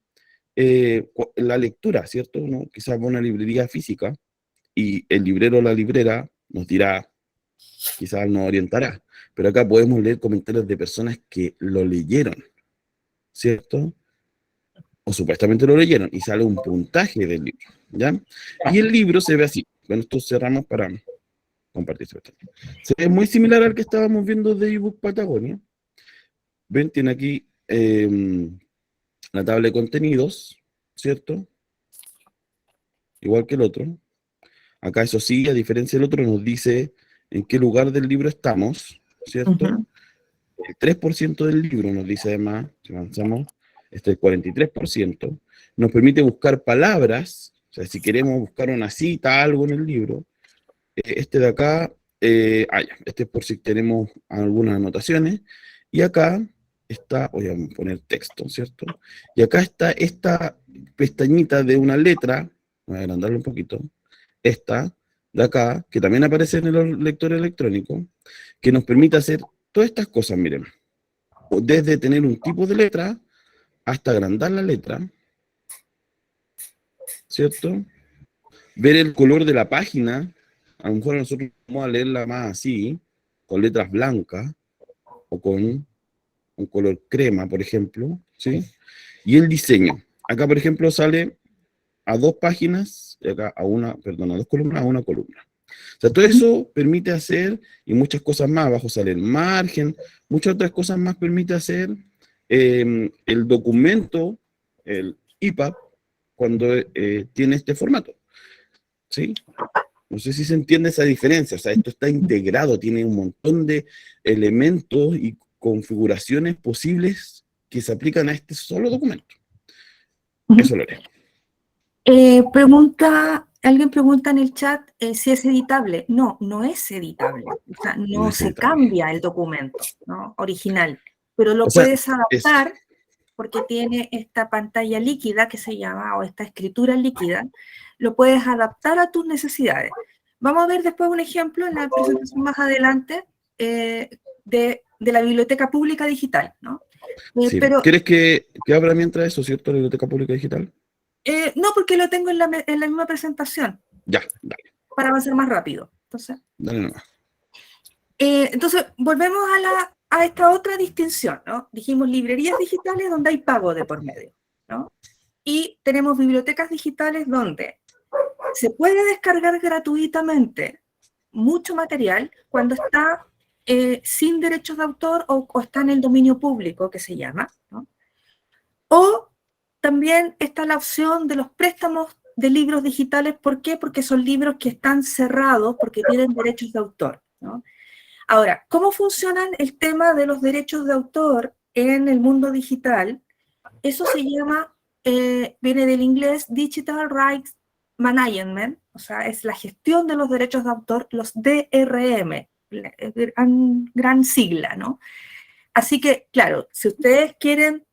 la lectura, ¿cierto? ¿No? Quizás va a una librería física y el librero o la librera nos dirá, quizás nos orientará, pero acá podemos leer comentarios de personas que lo leyeron, ¿cierto? O supuestamente lo leyeron, y sale un puntaje del libro, ¿ya? Y el libro se ve así. Bueno, esto cerramos para compartir. Se ve muy similar al que estábamos viendo de ebook Patagonia. Ven, tiene aquí la tabla de contenidos, ¿cierto? Igual que el otro. Acá, eso sí, a diferencia del otro, nos dice en qué lugar del libro estamos, ¿cierto? Ujú. El 3% del libro nos dice además, si avanzamos, este es el 43%, nos permite buscar palabras, o sea, si queremos buscar una cita, algo en el libro, este de acá, ya, este es por si tenemos algunas anotaciones, y acá está, voy a poner texto, ¿cierto? Y acá está esta pestañita de una letra, voy a agrandarlo un poquito, esta de acá, que también aparece en el lector electrónico, que nos permite hacer todas estas cosas, miren, desde tener un tipo de letra hasta agrandar la letra, ¿cierto? Ver el color de la página, a lo mejor nosotros vamos a leerla más así, con letras blancas, o con un color crema, por ejemplo, ¿sí? Y el diseño. Acá, por ejemplo, sale a 2 páginas, y acá a una, perdón, a 2 columnas, a una columna. O sea, todo eso permite hacer, y muchas cosas más, abajo sale el margen, muchas otras cosas más permite hacer el documento, el EPUB, cuando tiene este formato, ¿sí? No sé si se entiende esa diferencia, o sea, esto está integrado, tiene un montón de elementos y configuraciones posibles que se aplican a este solo documento. Eso lo leo. Alguien pregunta en el chat si es editable. No, no es editable. O sea, No no es se editable. cambia el documento, ¿no? Original, pero lo O sea, puedes adaptar porque tiene esta pantalla líquida que se llama, o esta escritura líquida, lo puedes adaptar a tus necesidades. Vamos a ver después un ejemplo en la presentación más adelante de la biblioteca pública digital, ¿no? sí. Pero ¿Quieres que abra mientras eso, cierto, la Biblioteca Pública Digital? no, porque lo tengo en la misma presentación, Ya, dale, para avanzar más rápido. dale nomás. Entonces volvemos a esta otra distinción, ¿no? Dijimos librerías digitales donde hay pago de por medio, ¿no? Y tenemos bibliotecas digitales donde se puede descargar gratuitamente mucho material cuando está sin derechos de autor o está en el dominio público, que se llama, ¿no? O también está la opción de los préstamos de libros digitales. ¿Por qué? Porque son libros que están cerrados porque tienen derechos de autor, ¿no? Ahora, ¿cómo funcionan el tema de los derechos de autor en el mundo digital? Eso se llama, viene del inglés Digital Rights Management, o sea, es la gestión de los derechos de autor, los DRM, gran sigla, ¿no? Así que, claro, si ustedes quieren,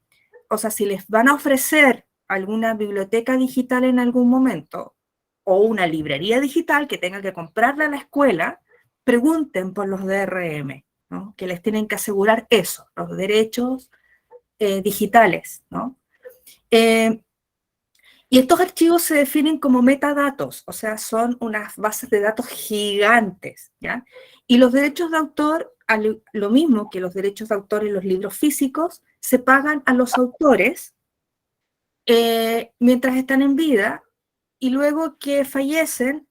o sea, si les van a ofrecer alguna biblioteca digital en algún momento, o una librería digital que tenga que comprarla a la escuela, pregunten por los DRM, ¿no? Que les tienen que asegurar eso, los derechos digitales, ¿no? Y estos archivos se definen como metadatos, o sea, son unas bases de datos gigantes, ¿ya? Y los derechos de autor, lo mismo que los derechos de autor en los libros físicos, se pagan a los autores mientras están en vida, y luego que fallecen,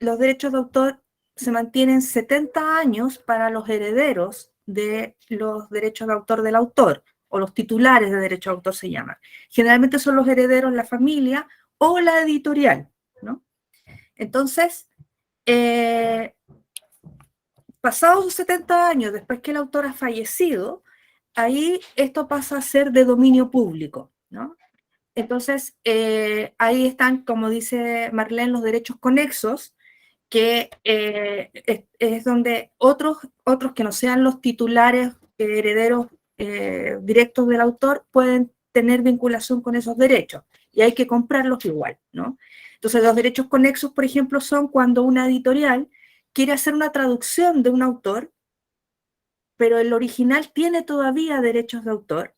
los derechos de autor se mantienen 70 años para los herederos de los derechos de autor del autor, o los titulares de derecho de autor se llaman. Generalmente son los herederos, la familia o la editorial, ¿no? Entonces, pasados los 70 años después que el autor ha fallecido, ahí esto pasa a ser de dominio público, ¿no? Entonces, ahí están, como dice Marlene, los derechos conexos, que es donde otros que no sean los titulares herederos directos del autor pueden tener vinculación con esos derechos, y hay que comprarlos igual, ¿no? Entonces, los derechos conexos, por ejemplo, son cuando una editorial quiere hacer una traducción de un autor, pero el original tiene todavía derechos de autor,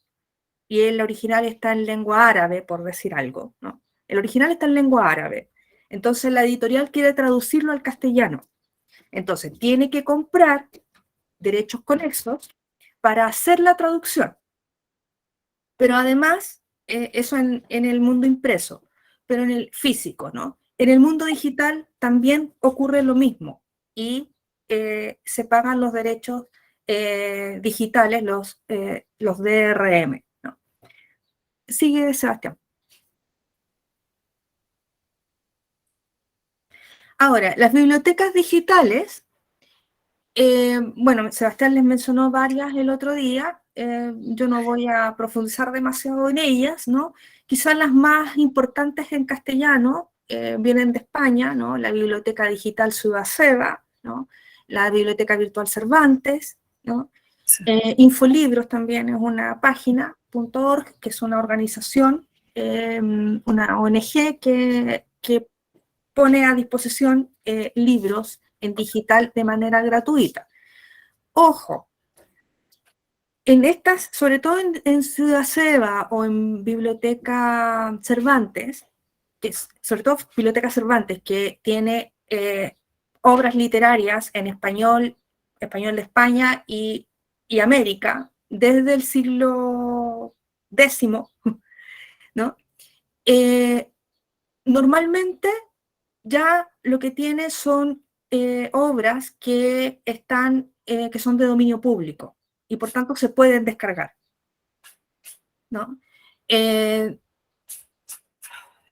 y el original está en lengua árabe, por decir algo, ¿no? El original está en lengua árabe. Entonces, la editorial quiere traducirlo al castellano. Entonces, tiene que comprar derechos conexos para hacer la traducción. Pero además, eso en el mundo impreso, pero en el físico, ¿no? En el mundo digital también ocurre lo mismo, y se pagan los derechos digitales, los DRM, ¿no? Sigue, Sebastián. Ahora, las bibliotecas digitales, bueno, Sebastián les mencionó varias el otro día, yo no voy a profundizar demasiado en ellas, ¿no? Quizás las más importantes en castellano vienen de España, ¿no? La Biblioteca Digital Ciudad Seva, ¿no? La Biblioteca Virtual Cervantes, ¿no? Sí. Infolibros también es una página, .org, que es una organización, una ONG que pone a disposición libros en digital de manera gratuita. Ojo, en estas, sobre todo en Ciudad Seva o en Biblioteca Cervantes, sobre todo Biblioteca Cervantes, que tiene obras literarias en español de España y América, desde el siglo X, ¿no? Normalmente ya lo que tiene son obras que son de dominio público y por tanto se pueden descargar, ¿no?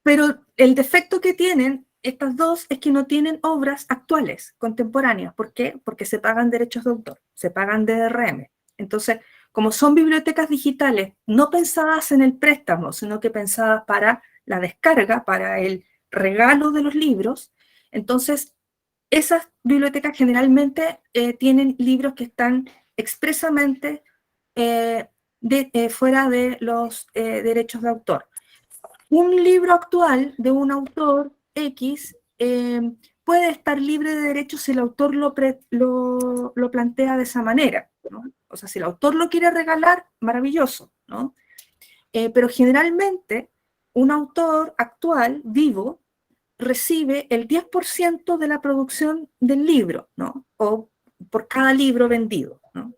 Pero el defecto que tienen estas dos es que no tienen obras actuales, contemporáneas. ¿Por qué? Porque se pagan derechos de autor, se pagan DRM. Entonces, como son bibliotecas digitales no pensadas en el préstamo, sino que pensadas para la descarga, para el regalo de los libros, entonces esas bibliotecas generalmente tienen libros que están expresamente fuera de los derechos de autor. Un libro actual de un autor X puede estar libre de derechos si el autor lo plantea de esa manera, ¿no? O sea, si el autor lo quiere regalar, maravilloso, ¿no? Pero generalmente un autor actual, vivo, recibe el 10% de la producción del libro, ¿no? O por cada libro vendido, ¿no?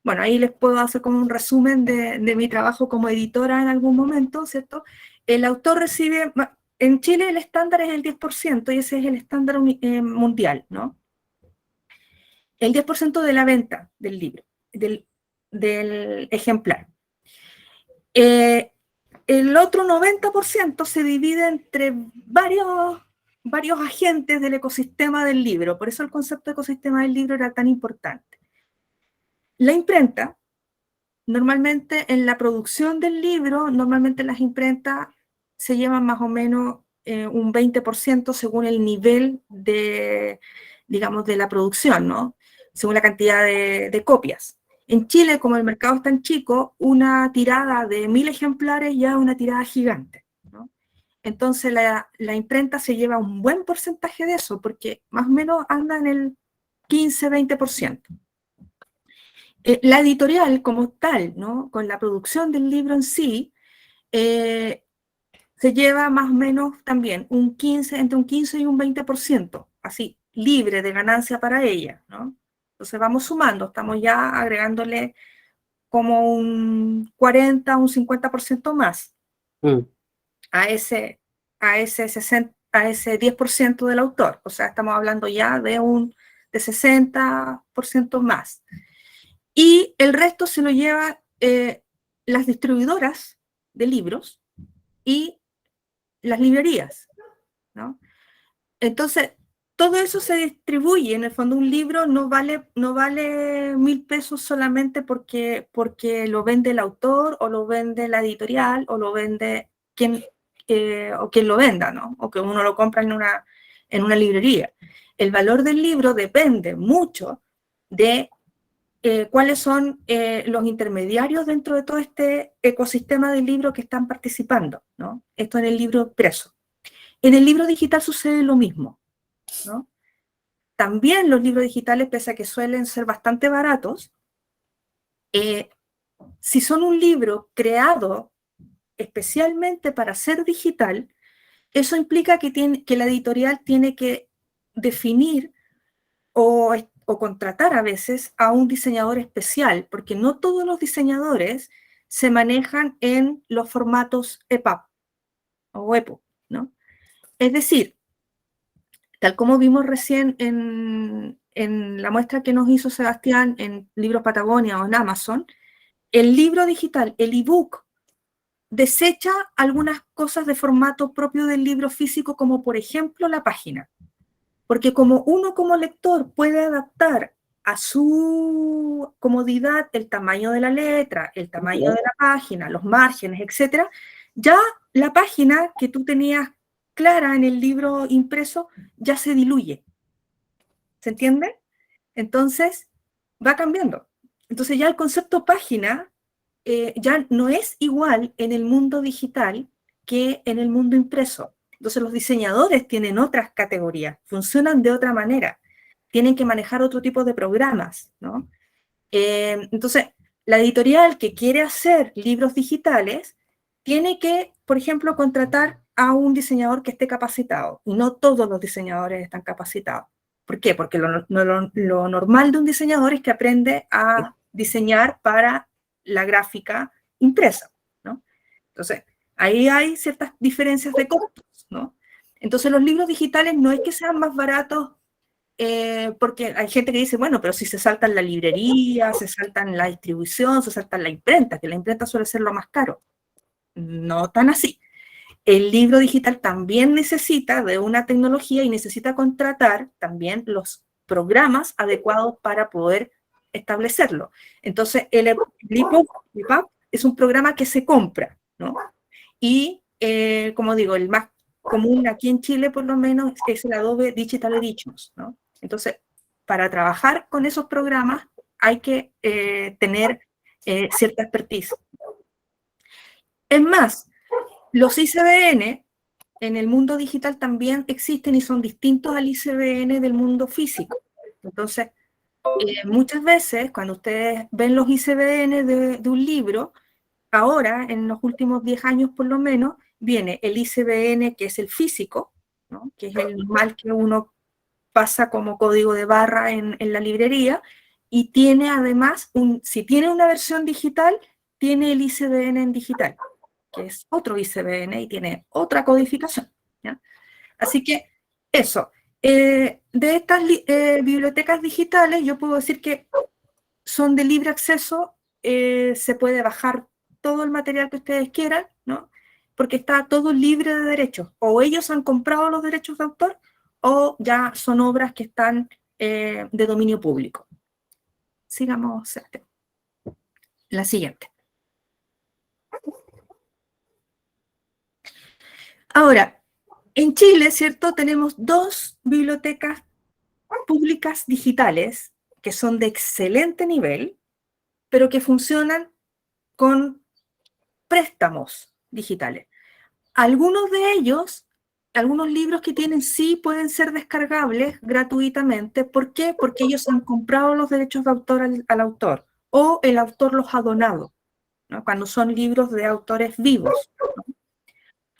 Bueno, ahí les puedo hacer como un resumen de mi trabajo como editora en algún momento, ¿cierto? El autor recibe, en Chile el estándar es el 10% y ese es el estándar mundial, ¿no? El 10% de la venta del libro, del ejemplar. El otro 90% se divide entre varios agentes del ecosistema del libro, por eso el concepto de ecosistema del libro era tan importante. La imprenta, normalmente en la producción del libro, normalmente las imprentas se llevan más o menos un 20% según el nivel de, digamos, de la producción, ¿no? Según la cantidad de copias. En Chile, como el mercado es tan chico, una tirada de 1000 ejemplares ya es una tirada gigante, ¿no? Entonces la imprenta se lleva un buen porcentaje de eso, porque más o menos anda en el 15-20%. La editorial como tal, ¿no? Con la producción del libro en sí, se lleva más o menos también entre un 15 y un 20%, así, libre de ganancia para ella, ¿no? Entonces vamos sumando, estamos ya agregándole como un 40, un 50% más a ese 10% del autor. O sea, estamos hablando ya de 60% más. Y el resto se lo lleva las distribuidoras de libros y las librerías, ¿no? Entonces, todo eso se distribuye. En el fondo, un libro no vale 1000 pesos solamente porque lo vende el autor, o lo vende la editorial, o lo vende quien lo venda, ¿no? O que uno lo compra en una librería. El valor del libro depende mucho de cuáles son los intermediarios dentro de todo este ecosistema del libro que están participando, ¿no? Esto en el libro impreso. En el libro digital sucede lo mismo, ¿no? También los libros digitales, pese a que suelen ser bastante baratos, si son un libro creado especialmente para ser digital, eso implica que la editorial tiene que definir o contratar a veces a un diseñador especial, porque no todos los diseñadores se manejan en los formatos EPUB o EPUB, ¿no? Es decir, tal como vimos recién en la muestra que nos hizo Sebastián en Libros Patagonia o en Amazon, el libro digital, el ebook, desecha algunas cosas de formato propio del libro físico, como por ejemplo la página. Porque como uno como lector puede adaptar a su comodidad el tamaño de la letra, el tamaño de la página, los márgenes, etc., ya la página que tú tenías clara en el libro impreso ya se diluye. ¿Se entiende? Entonces, va cambiando. Entonces ya el concepto página ya no es igual en el mundo digital que en el mundo impreso. Entonces los diseñadores tienen otras categorías, funcionan de otra manera, tienen que manejar otro tipo de programas, ¿no? Entonces, la editorial que quiere hacer libros digitales tiene que, por ejemplo, contratar a un diseñador que esté capacitado, y no todos los diseñadores están capacitados. ¿Por qué? Porque lo normal de un diseñador es que aprende a diseñar para la gráfica impresa, ¿no? Entonces, ahí hay ciertas diferencias de costos, ¿no? Entonces, los libros digitales no es que sean más baratos, porque hay gente que dice, bueno, pero si se saltan la librería, se saltan la distribución, se saltan la imprenta, que la imprenta suele ser lo más caro. No tan así. El libro digital también necesita de una tecnología y necesita contratar también los programas adecuados para poder establecerlo. Entonces, el EPUB es un programa que se compra, ¿no? Y, como digo, el más común aquí en Chile, por lo menos, es el Adobe Digital Editions, ¿no? Entonces, para trabajar con esos programas hay que tener cierta expertise. Es más, los ICBN en el mundo digital también existen y son distintos al ICBN del mundo físico. Entonces, muchas veces cuando ustedes ven los ICBN de un libro, ahora, en los últimos 10 años por lo menos, viene el ICBN que es el físico, ¿no? Que es el normal que uno pasa como código de barra en la librería, y tiene además, si tiene una versión digital, tiene el ICBN en digital, que es otro ICBN y tiene otra codificación, ¿ya? Así que eso. De estas bibliotecas digitales, yo puedo decir que son de libre acceso, se puede bajar todo el material que ustedes quieran, ¿no? Porque está todo libre de derechos. O ellos han comprado los derechos de autor, o ya son obras que están de dominio público. Sigamos, Sebastián. La siguiente. Ahora, en Chile, ¿cierto? Tenemos 2 bibliotecas públicas digitales que son de excelente nivel, pero que funcionan con préstamos digitales. Algunos de ellos, algunos libros que tienen sí pueden ser descargables gratuitamente. ¿Por qué? Porque ellos han comprado los derechos de autor al autor, o el autor los ha donado, ¿no? Cuando son libros de autores vivos, ¿no?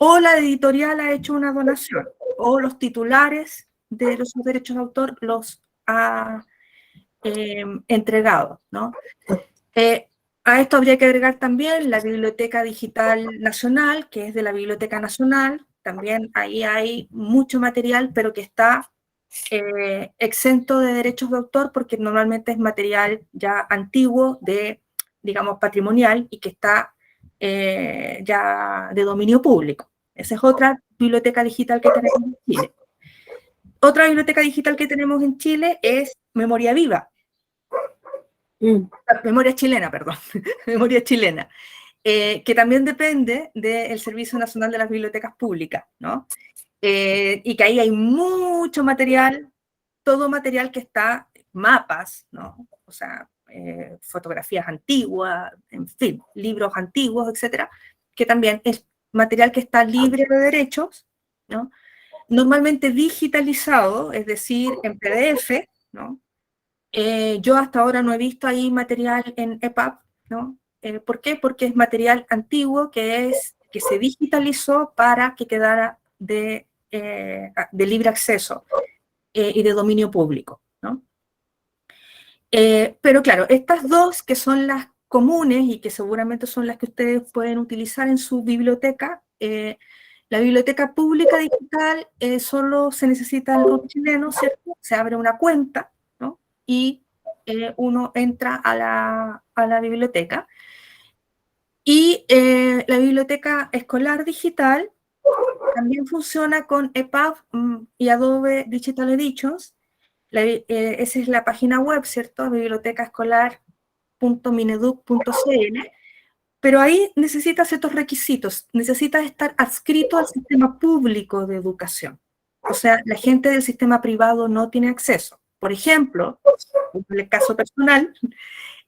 O la editorial ha hecho una donación, o los titulares de los derechos de autor los ha entregado, ¿no? A esto habría que agregar también la Biblioteca Digital Nacional, que es de la Biblioteca Nacional. También ahí hay mucho material, pero que está exento de derechos de autor, porque normalmente es material ya antiguo, digamos, patrimonial, y que está ya de dominio público. Esa es otra biblioteca digital que tenemos en Chile. Otra biblioteca digital que tenemos en Chile es Memoria Viva. Memoria chilena, perdón. Memoria chilena. Que también depende del Servicio Nacional de las Bibliotecas Públicas, ¿no? Y que ahí hay mucho material, todo material que está, mapas, ¿no? O sea, fotografías antiguas, en fin, libros antiguos, etcétera, que también es material que está libre de derechos, ¿no? Normalmente digitalizado, es decir, en PDF, ¿no? Yo hasta ahora no he visto ahí material en EPUB, ¿no? ¿Por qué? Porque es material antiguo que se digitalizó para que quedara de libre acceso y de dominio público, ¿no? Pero claro, estas dos que son las comunes y que seguramente son las que ustedes pueden utilizar en su biblioteca, la biblioteca pública digital solo se necesita el root chileno, ¿cierto? Se abre una cuenta, ¿no? Y uno entra a la biblioteca. Y la biblioteca escolar digital también funciona con EPUB y Adobe Digital Editions. Esa es la página web, ¿cierto? bibliotecaescolar.mineduc.cl. Pero ahí necesitas ciertos requisitos. Necesitas estar adscrito al sistema público de educación. O sea, la gente del sistema privado no tiene acceso. Por ejemplo, en el caso personal,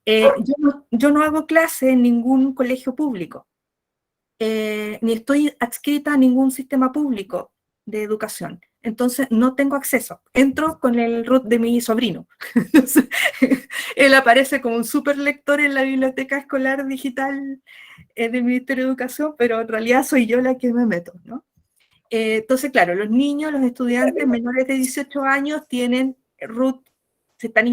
yo no hago clase en ningún colegio público, ni estoy adscrita a ningún sistema público de educación. Entonces, no tengo acceso. Entro con el root de mi sobrino. Entonces, él aparece como un super lector en la biblioteca escolar digital del Ministerio de Educación, pero en realidad soy yo la que me meto, ¿no? Entonces, claro, los niños, los estudiantes menores de 18 años tienen root, están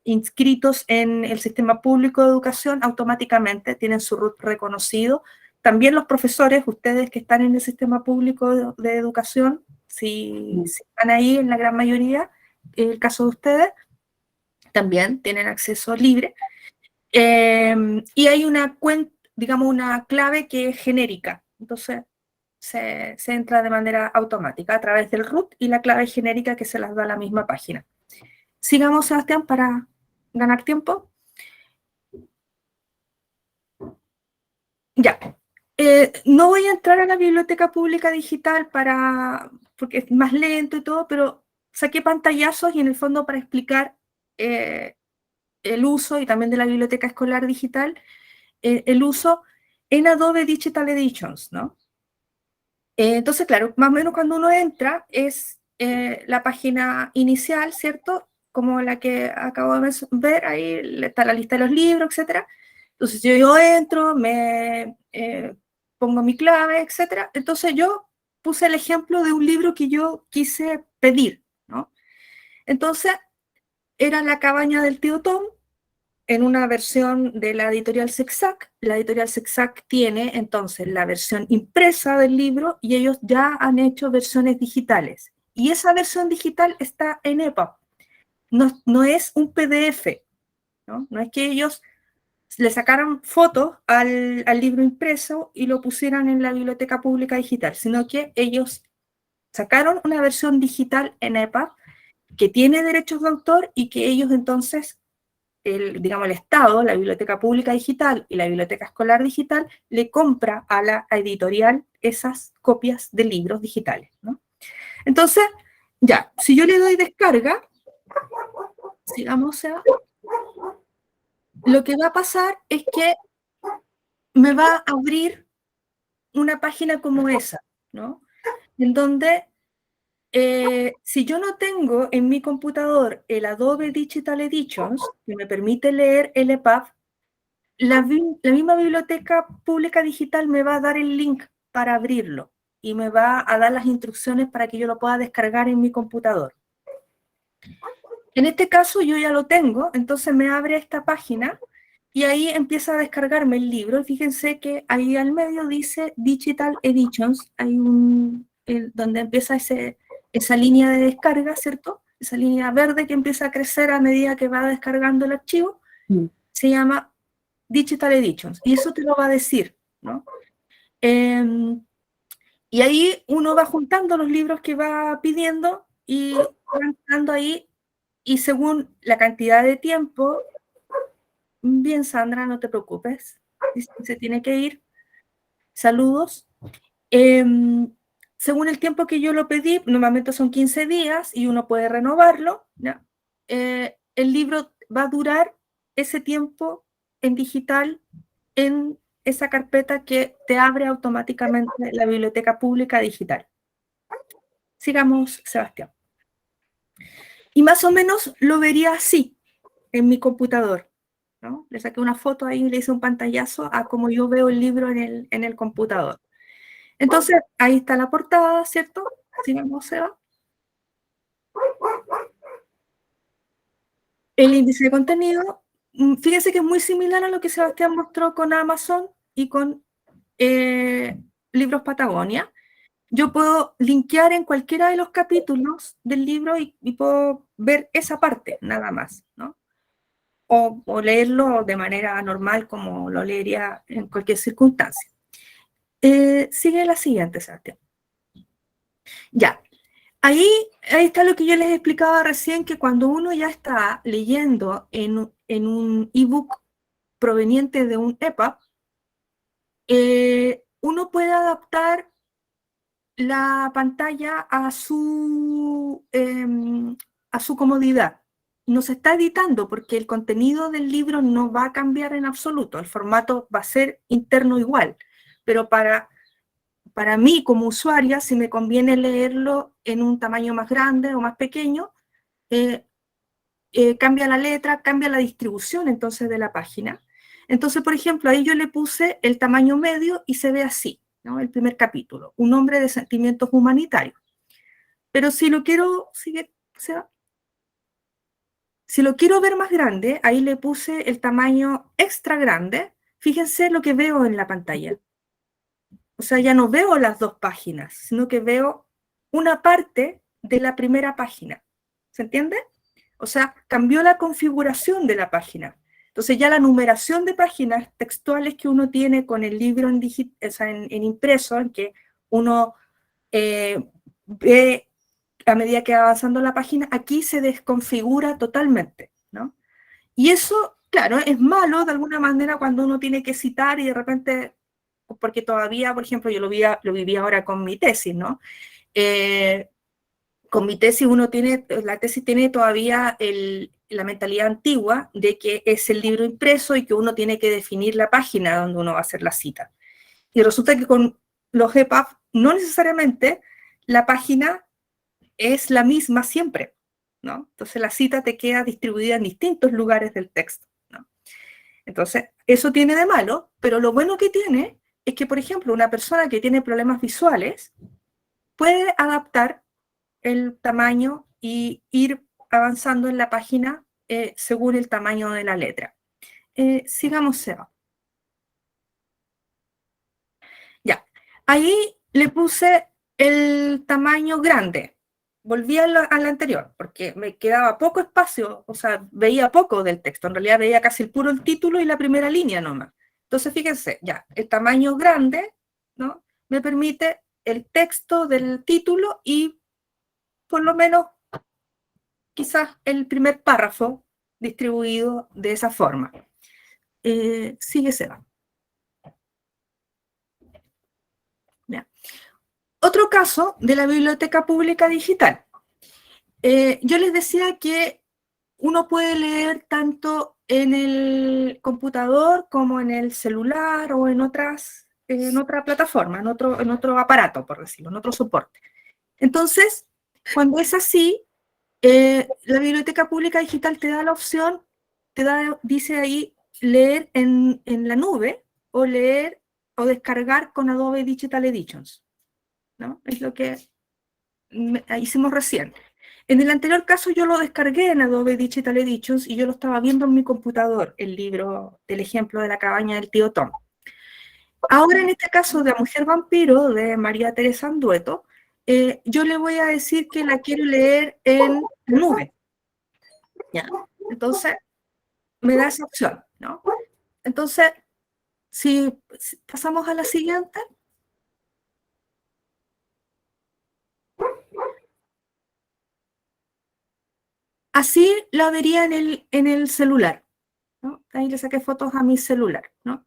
inscritos en el sistema público de educación, automáticamente tienen su root reconocido. También los profesores, ustedes que están en el sistema público de educación, si están ahí en la gran mayoría, en el caso de ustedes, también tienen acceso libre. Y hay una cuenta, digamos, una clave que es genérica. Entonces, se entra de manera automática a través del root y la clave genérica que se las da la misma página. Sigamos, Sebastián, para ganar tiempo. Ya. No voy a entrar a la biblioteca pública digital porque es más lento y todo, pero saqué pantallazos y en el fondo para explicar el uso, y también de la biblioteca escolar digital, el uso en Adobe Digital Editions, ¿no? Entonces, claro, más o menos cuando uno entra es la página inicial, ¿cierto? Como la que acabo de ver, ahí está la lista de los libros, etc. Entonces, yo entro, me pongo mi clave, etc. Entonces, yo puse el ejemplo de un libro que yo quise pedir, ¿no? Entonces, era La cabaña del tío Tom, en una versión de la editorial Zig-Zag. La editorial Zig-Zag tiene entonces la versión impresa del libro y ellos ya han hecho versiones digitales. Y esa versión digital está en EPUB. No es un PDF, ¿no? No es que ellos le sacaran fotos al libro impreso y lo pusieran en la biblioteca pública digital, sino que ellos sacaron una versión digital en EPUB que tiene derechos de autor y que ellos entonces digamos, el Estado, la Biblioteca Pública Digital y la Biblioteca Escolar Digital, le compra a la editorial esas copias de libros digitales, ¿no? Entonces, ya, si yo le doy descarga, sigamos, lo que va a pasar es que me va a abrir una página como esa, ¿no? En donde, si yo no tengo en mi computador el Adobe Digital Editions, que me permite leer el EPUB, la misma biblioteca pública digital me va a dar el link para abrirlo y me va a dar las instrucciones para que yo lo pueda descargar en mi computador. En este caso yo ya lo tengo, entonces me abre esta página y ahí empieza a descargarme el libro. Y fíjense que ahí al medio dice Digital Editions, hay donde empieza esa línea de descarga, ¿cierto? Esa línea verde que empieza a crecer a medida que va descargando el archivo, se llama Digital Editions, y eso te lo va a decir, ¿no? Y ahí uno va juntando los libros que va pidiendo y van dando ahí, y según la cantidad de tiempo, bien, Sandra, no te preocupes, se tiene que ir, saludos. Según el tiempo que yo lo pedí, normalmente son 15 días y uno puede renovarlo, ¿no? El libro va a durar ese tiempo en digital en esa carpeta que te abre automáticamente la biblioteca pública digital. Sigamos, Sebastián. Y más o menos lo vería así en mi computador, ¿no? Le saqué una foto ahí y le hice un pantallazo a cómo yo veo el libro en el computador. Entonces, ahí está la portada, ¿cierto? Sigamos, Seba. El índice de contenido, fíjense que es muy similar a lo que Sebastián mostró con Amazon y con Libros Patagonia. Yo puedo linkear en cualquiera de los capítulos del libro y puedo ver esa parte, nada más, ¿no? O leerlo de manera normal como lo leería en cualquier circunstancia. Sigue la siguiente, Sebastián. Ya, ahí está lo que yo les explicaba recién, que cuando uno ya está leyendo en un ebook proveniente de un EPUB, uno puede adaptar la pantalla a su comodidad. No se está editando porque el contenido del libro no va a cambiar en absoluto, el formato va a ser interno igual, pero para mí como usuaria, si me conviene leerlo en un tamaño más grande o más pequeño, cambia la letra, cambia la distribución entonces de la página. Entonces, por ejemplo, ahí yo le puse el tamaño medio y se ve así, ¿no? El primer capítulo, un hombre de sentimientos humanitarios. Pero si lo quiero, si lo quiero ver más grande, ahí le puse el tamaño extra grande. Fíjense lo que veo en la pantalla. O sea, ya no veo las dos páginas, sino que veo una parte de la primera página. ¿Se entiende? O sea, cambió la configuración de la página. Entonces ya la numeración de páginas textuales que uno tiene con el libro en impreso, en que uno ve a medida que va avanzando la página, aquí se desconfigura totalmente, ¿no? Y eso, claro, es malo de alguna manera cuando uno tiene que citar y de repente, porque todavía, por ejemplo, yo lo viví ahora con mi tesis, ¿no? Con mi tesis la tesis tiene todavía la mentalidad antigua de que es el libro impreso y que uno tiene que definir la página donde uno va a hacer la cita. Y resulta que con los EPUB no necesariamente la página es la misma siempre, ¿no? Entonces la cita te queda distribuida en distintos lugares del texto, ¿no? Entonces, eso tiene de malo, pero lo bueno que tiene es que, por ejemplo, una persona que tiene problemas visuales puede adaptar el tamaño y ir avanzando en la página según el tamaño de la letra. Sigamos, Seba. Ya, ahí le puse el tamaño grande. Volví a la anterior, porque me quedaba poco espacio, o sea, veía poco del texto. En realidad veía casi el título y la primera línea nomás. Entonces, fíjense, ya, el tamaño grande, ¿no? Me permite el texto del título y por lo menos quizás el primer párrafo distribuido de esa forma. Sigue, Seba. Ya. Otro caso de la biblioteca pública digital. Yo les decía que uno puede leer tanto en el computador como en el celular o en otra plataforma, en otro aparato, por decirlo, en otro soporte. Entonces, cuando es así, la biblioteca pública digital te da la opción, dice ahí, leer en la nube o leer o descargar con Adobe Digital Editions, ¿no? Es lo que hicimos recién. En el anterior caso yo lo descargué en Adobe Digital Editions y yo lo estaba viendo en mi computador, el libro del ejemplo de la cabaña del tío Tom. Ahora en este caso de La Mujer Vampiro, de María Teresa Andueto, yo le voy a decir que la quiero leer en nube. ¿Ya? Entonces, me da esa opción, ¿no? Entonces, si pasamos a la siguiente. Así la vería en el celular, ¿no? Ahí le saqué fotos a mi celular, ¿no?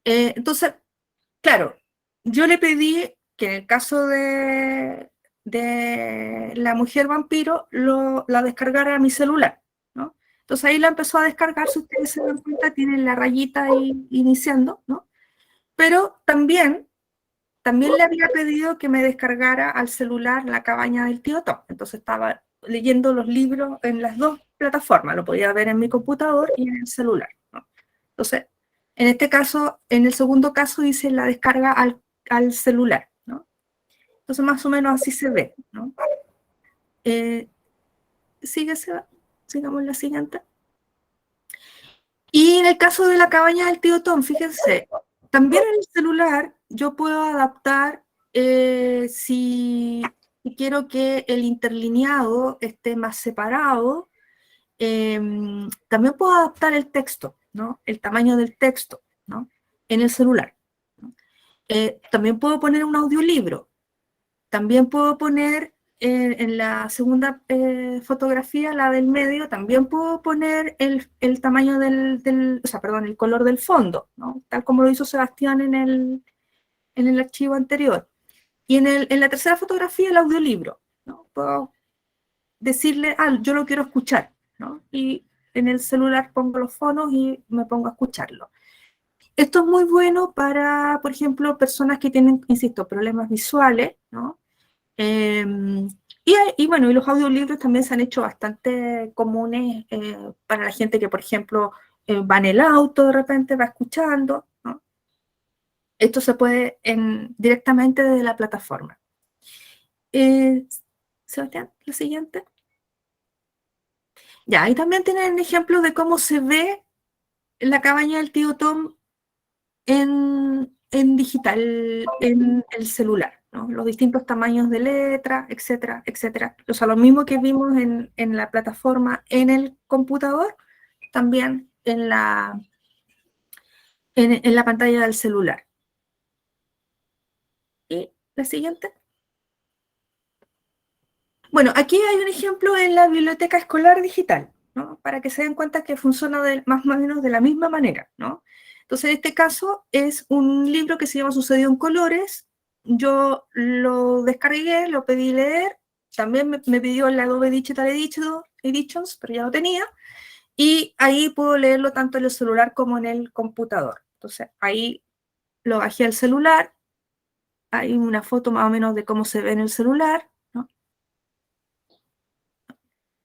Entonces, claro, yo le pedí que en el caso de La Mujer Vampiro la descargara a mi celular, ¿no? Entonces ahí la empezó a descargar, si ustedes se dan cuenta, tienen la rayita ahí iniciando, ¿no? Pero también le había pedido que me descargara al celular La cabaña del tío Tom. Entonces estaba leyendo los libros en las dos plataformas, lo podía ver en mi computador y en el celular, ¿no? Entonces, en este caso, en el segundo caso hice la descarga al celular, ¿no? Entonces más o menos así se ve, ¿no? Sigamos la siguiente. Y en el caso de La cabaña del tío Tom, fíjense, también en el celular yo puedo adaptar si quiero que el interlineado esté más separado, también puedo adaptar el texto, ¿no? El tamaño del texto, ¿no? En el celular, ¿no? También puedo poner un audiolibro, también puedo poner en la segunda fotografía, la del medio, también puedo poner el tamaño el color del fondo, ¿no? Tal como lo hizo Sebastián en el archivo anterior. Y en la tercera fotografía, el audiolibro, ¿no? Puedo decirle, yo lo quiero escuchar, ¿no? Y en el celular pongo los fonos y me pongo a escucharlo. Esto es muy bueno para, por ejemplo, personas que tienen, insisto, problemas visuales, ¿no? Bueno, y los audiolibros también se han hecho bastante comunes para la gente que, por ejemplo, va en el auto de repente, va escuchando, ¿no? Esto se puede directamente desde la plataforma. Sebastián, la siguiente. Ya, ahí también tienen ejemplos de cómo se ve La cabaña del tío Tom en digital, en el celular, ¿no? Los distintos tamaños de letra, etcétera, etcétera. O sea, lo mismo que vimos en la plataforma en el computador, también en la pantalla del celular. Y la siguiente. Bueno, aquí hay un ejemplo en la biblioteca escolar digital, ¿no? Para que se den cuenta que funciona más o menos de la misma manera, ¿no? Entonces, en este caso es un libro que se llama Sucedió en Colores. Yo lo descargué, lo pedí leer, también me pidió el Adobe Digital Editions, pero ya lo tenía, y ahí puedo leerlo tanto en el celular como en el computador. Entonces, ahí lo bajé al celular, hay una foto más o menos de cómo se ve en el celular, ¿no?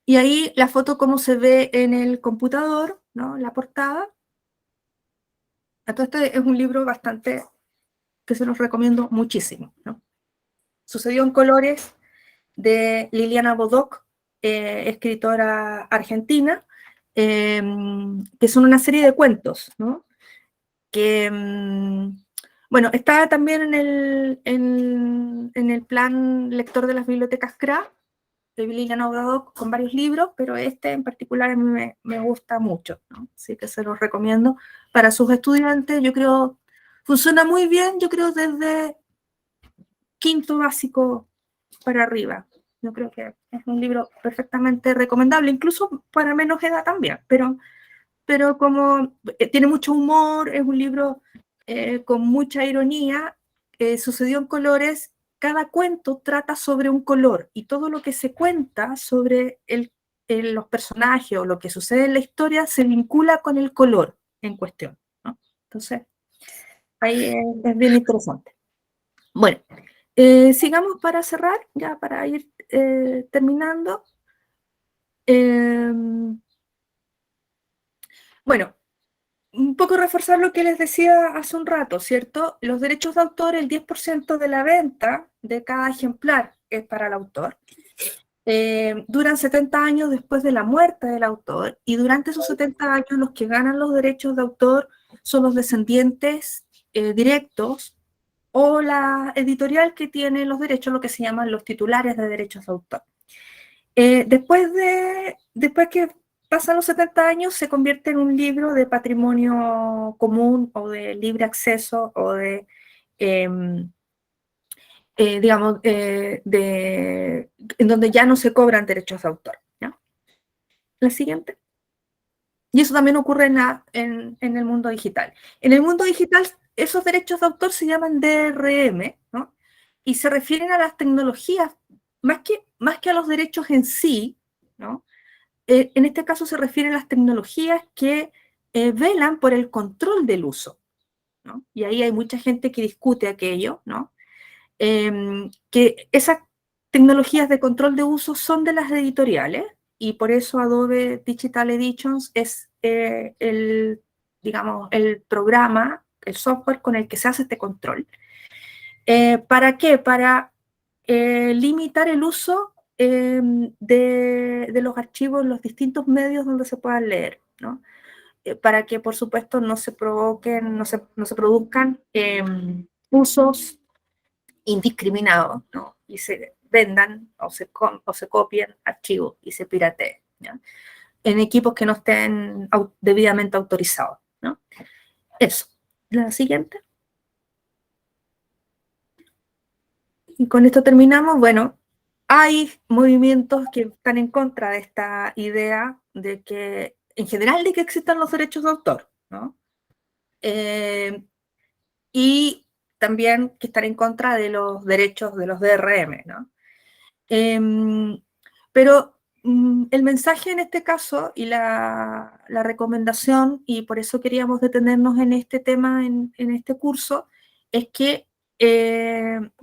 Y ahí la foto cómo se ve en el computador, ¿no? La portada. Entonces, este es un libro bastante que se los recomiendo muchísimo, ¿no? Sucedió en Colores, de Liliana Bodoc, escritora argentina, que son una serie de cuentos, ¿no? Que, bueno, está también en el plan lector de las bibliotecas CRA, de Liliana Bodoc, con varios libros, pero este en particular a mí me gusta mucho, ¿no? Así que se los recomiendo para sus estudiantes. Yo creo, funciona muy bien, yo creo desde quinto básico para arriba. Yo creo que es un libro perfectamente recomendable, incluso para menos edad también, pero como tiene mucho humor, es un libro con mucha ironía, Sucedió en Colores. Cada cuento trata sobre un color y todo lo que se cuenta sobre los personajes o lo que sucede en la historia se vincula con el color en cuestión, ¿no? Entonces, ahí es bien interesante. Bueno, sigamos para cerrar, ya para ir terminando. Bueno, un poco reforzar lo que les decía hace un rato, ¿cierto? Los derechos de autor, el 10% de la venta de cada ejemplar es para el autor. Duran 70 años después de la muerte del autor, y durante esos 70 años los que ganan los derechos de autor son los descendientes directos o la editorial que tiene los derechos, lo que se llaman los titulares de derechos de autor. Después que pasan los 70 años, se convierte en un libro de patrimonio común o de libre acceso o de, digamos, en donde ya no se cobran derechos de autor, ¿ya? La siguiente. Y eso también ocurre en el mundo digital. En el mundo digital, esos derechos de autor se llaman DRM, ¿no? Y se refieren a las tecnologías, más que a los derechos en sí, ¿no? en este caso se refiere a las tecnologías que velan por el control del uso, ¿no? Y ahí hay mucha gente que discute aquello, ¿no? Que esas tecnologías de control de uso son de las editoriales, y por eso Adobe Digital Editions es digamos, el programa, el software con el que se hace este control. ¿Para qué? Para limitar el uso de los archivos en los distintos medios donde se puedan leer, ¿no? Para que, por supuesto, no se provoquen, no se produzcan usos indiscriminados, ¿no? Y se vendan o se copien archivos y se pirateen, ¿ya? En equipos que no estén debidamente autorizados, ¿no? Eso. La siguiente. Y con esto terminamos. Bueno, hay movimientos que están en contra de esta idea de que, en general, de que existan los derechos de autor, ¿no? Y también que están en contra de los derechos de los DRM, ¿no? Pero el mensaje en este caso y la recomendación, y por eso queríamos detenernos en este tema en este curso, es que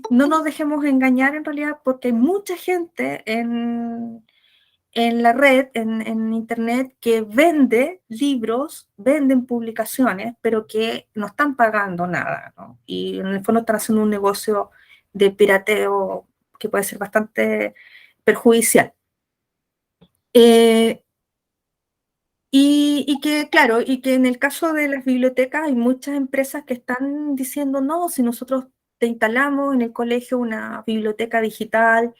no nos dejemos engañar en realidad, porque hay mucha gente en la red, en internet, que vende libros, venden publicaciones, pero que no están pagando nada, ¿no? Y en el fondo están haciendo un negocio de pirateo que puede ser bastante perjudicial. Y que, claro, y que en el caso de las bibliotecas hay muchas empresas que están diciendo, no, si nosotros te instalamos en el colegio una biblioteca digital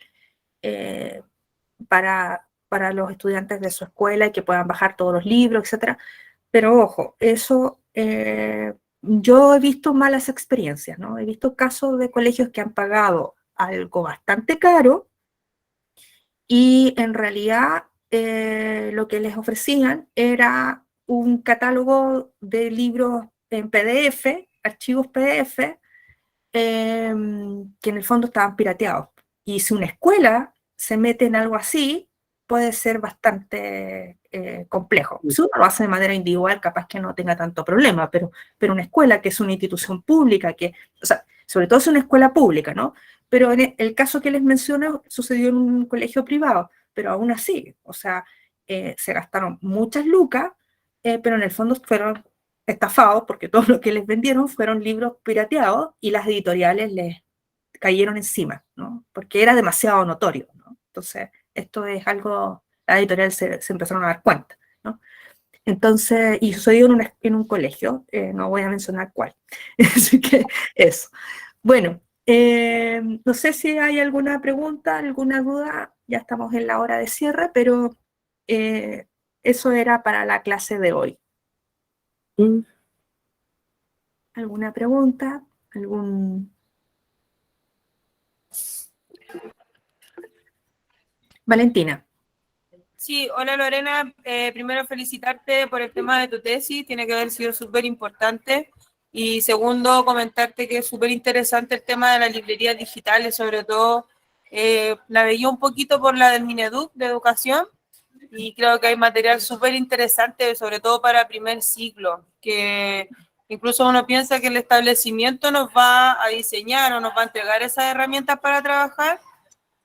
para los estudiantes de su escuela y que puedan bajar todos los libros, etc. Pero ojo, eso, yo he visto malas experiencias, ¿no? He visto casos de colegios que han pagado algo bastante caro y en realidad lo que les ofrecían era un catálogo de libros en PDF, archivos PDF, que en el fondo estaban pirateados. Y si una escuela se mete en algo así, puede ser bastante complejo. Si uno lo hace de manera individual, capaz que no tenga tanto problema, pero una escuela que es una institución pública, o sea, sobre todo es una escuela pública, ¿no? Pero en el caso que les menciono sucedió en un colegio privado, pero aún así, o sea, se gastaron muchas lucas, pero en el fondo fueron estafados porque todo lo que les vendieron fueron libros pirateados y las editoriales les cayeron encima, ¿no? Porque era demasiado notorio, ¿no? Entonces, esto es algo, las editoriales se empezaron a dar cuenta, ¿no? Entonces, y sucedió en un colegio, no voy a mencionar cuál. Así que eso. Bueno, no sé si hay alguna pregunta, alguna duda, ya estamos en la hora de cierre, pero eso era para la clase de hoy. ¿Alguna pregunta? Valentina. Sí, hola Lorena, primero felicitarte por el tema de tu tesis, tiene que haber sido súper importante, y segundo comentarte que es súper interesante el tema de las librerías digitales, sobre todo la veía un poquito por la del Mineduc de educación, y creo que hay material súper interesante, sobre todo para primer ciclo, que incluso uno piensa que el establecimiento nos va a diseñar o nos va a entregar esas herramientas para trabajar,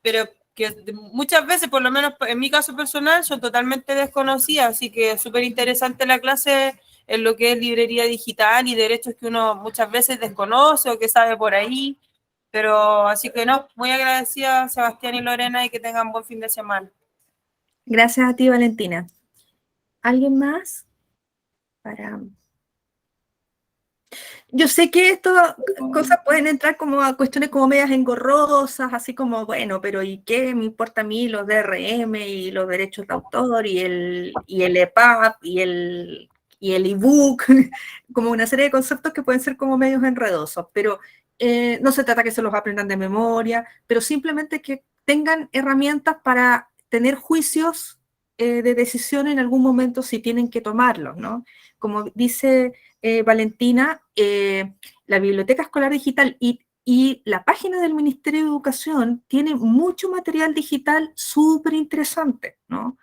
pero que muchas veces, por lo menos en mi caso personal, son totalmente desconocidas, así que es súper interesante la clase en lo que es librería digital y derechos que uno muchas veces desconoce o que sabe por ahí, pero así que no, muy agradecida Sebastián y Lorena, y que tengan buen fin de semana. Gracias a ti, Valentina. ¿Alguien más? Yo sé que estas cosas pueden entrar como a cuestiones como medias engorrosas, así como, bueno, pero ¿y qué me importa a mí los DRM y los derechos de autor y el EPUB y el ebook? Como una serie de conceptos que pueden ser como medios enredosos, pero no se trata que se los aprendan de memoria, pero simplemente que tengan herramientas para tener juicios de decisión en algún momento si tienen que tomarlos, ¿no? Como dice Valentina, la Biblioteca Escolar Digital y la página del Ministerio de Educación tiene mucho material digital súper interesante, ¿no?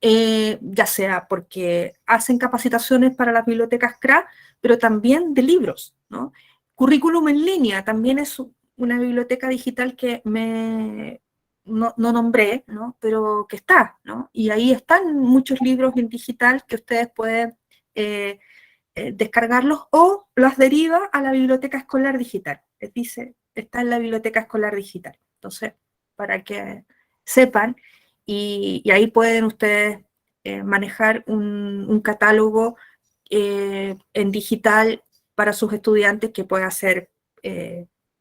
ya sea porque hacen capacitaciones para las bibliotecas CRA, pero también de libros, ¿no? Currículum en línea también es una biblioteca digital que no nombré, ¿no? Pero que está, ¿no? Y ahí están muchos libros en digital que ustedes pueden descargarlos o los deriva a la biblioteca escolar digital. Les dice, está en la biblioteca escolar digital. Entonces, para que sepan, y ahí pueden ustedes manejar un catálogo en digital para sus estudiantes que pueda ser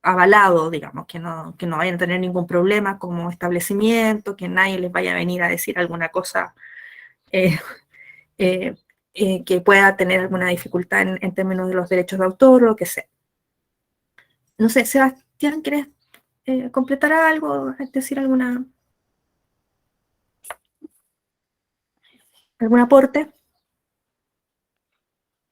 avalado, digamos, que no vayan a tener ningún problema como establecimiento, que nadie les vaya a venir a decir alguna cosa que pueda tener alguna dificultad en términos de los derechos de autor o lo que sea. No sé, Sebastián, ¿quieres completar algo, decir algún aporte?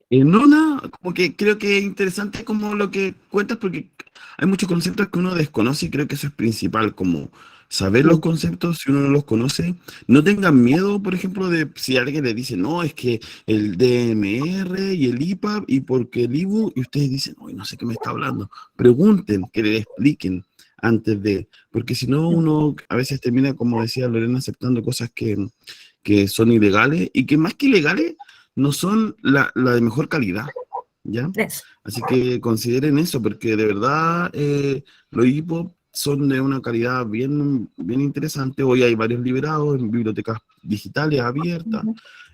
No, nada, como que creo que es interesante como lo que cuentas, porque hay muchos conceptos que uno desconoce y creo que eso es principal, como saber los conceptos, si uno no los conoce, no tengan miedo, por ejemplo, de si alguien le dice, no, es que el DMR y el IPAB y porque el IBU, y ustedes dicen, uy, no sé qué me está hablando, pregunten, que le expliquen antes de, porque si no uno a veces termina, como decía Lorena, aceptando cosas que son ilegales y que más que ilegales, no son la de mejor calidad, ¿ya? Eso. Así que consideren eso, porque de verdad los EPUB son de una calidad bien, bien interesante. Hoy hay varios liberados en bibliotecas digitales abiertas.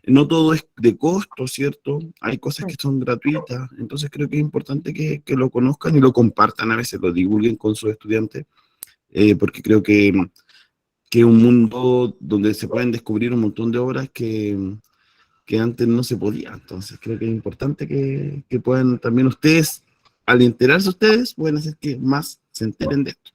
No todo es de costo, ¿cierto? Hay cosas que son gratuitas. Entonces creo que es importante que lo conozcan y lo compartan, a veces lo divulguen con sus estudiantes, porque creo que es un mundo donde se pueden descubrir un montón de obras que antes no se podía. Entonces creo que es importante que puedan también ustedes, al enterarse ustedes, pueden hacer que más se enteren de esto.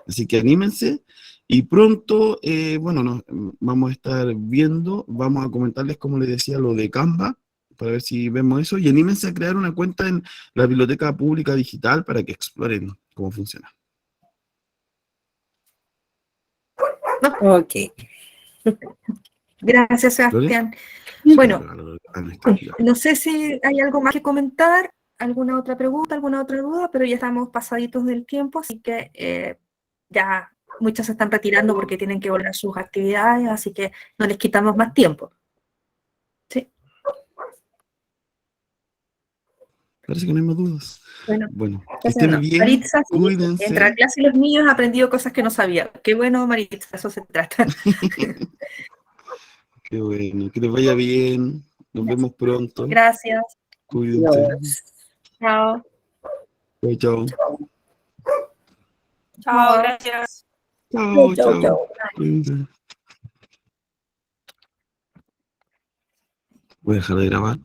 Así que anímense y pronto, bueno, vamos a estar viendo, vamos a comentarles, como les decía, lo de Canva, para ver si vemos eso, y anímense a crear una cuenta en la Biblioteca Pública Digital para que exploren cómo funciona. Ok. Gracias, Sebastián. Bueno, no sé si hay algo más que comentar, alguna otra pregunta, alguna otra duda, pero ya estamos pasaditos del tiempo, así que ya muchos se están retirando porque tienen que volver a sus actividades, así que no les quitamos más tiempo. ¿Sí? Parece que no hay más dudas. Bueno, que Entonces, estén bien, Maritza, sí, cuídense. entre la clase y los niños he aprendido cosas que no sabía. Qué bueno, Maritza, eso se trata. Qué bueno, que les vaya bien. Nos vemos pronto. Gracias. Cuídense. Chao. Chao, chao. Chao, gracias. Chao, chao. Cuídense. Voy a dejar de grabar.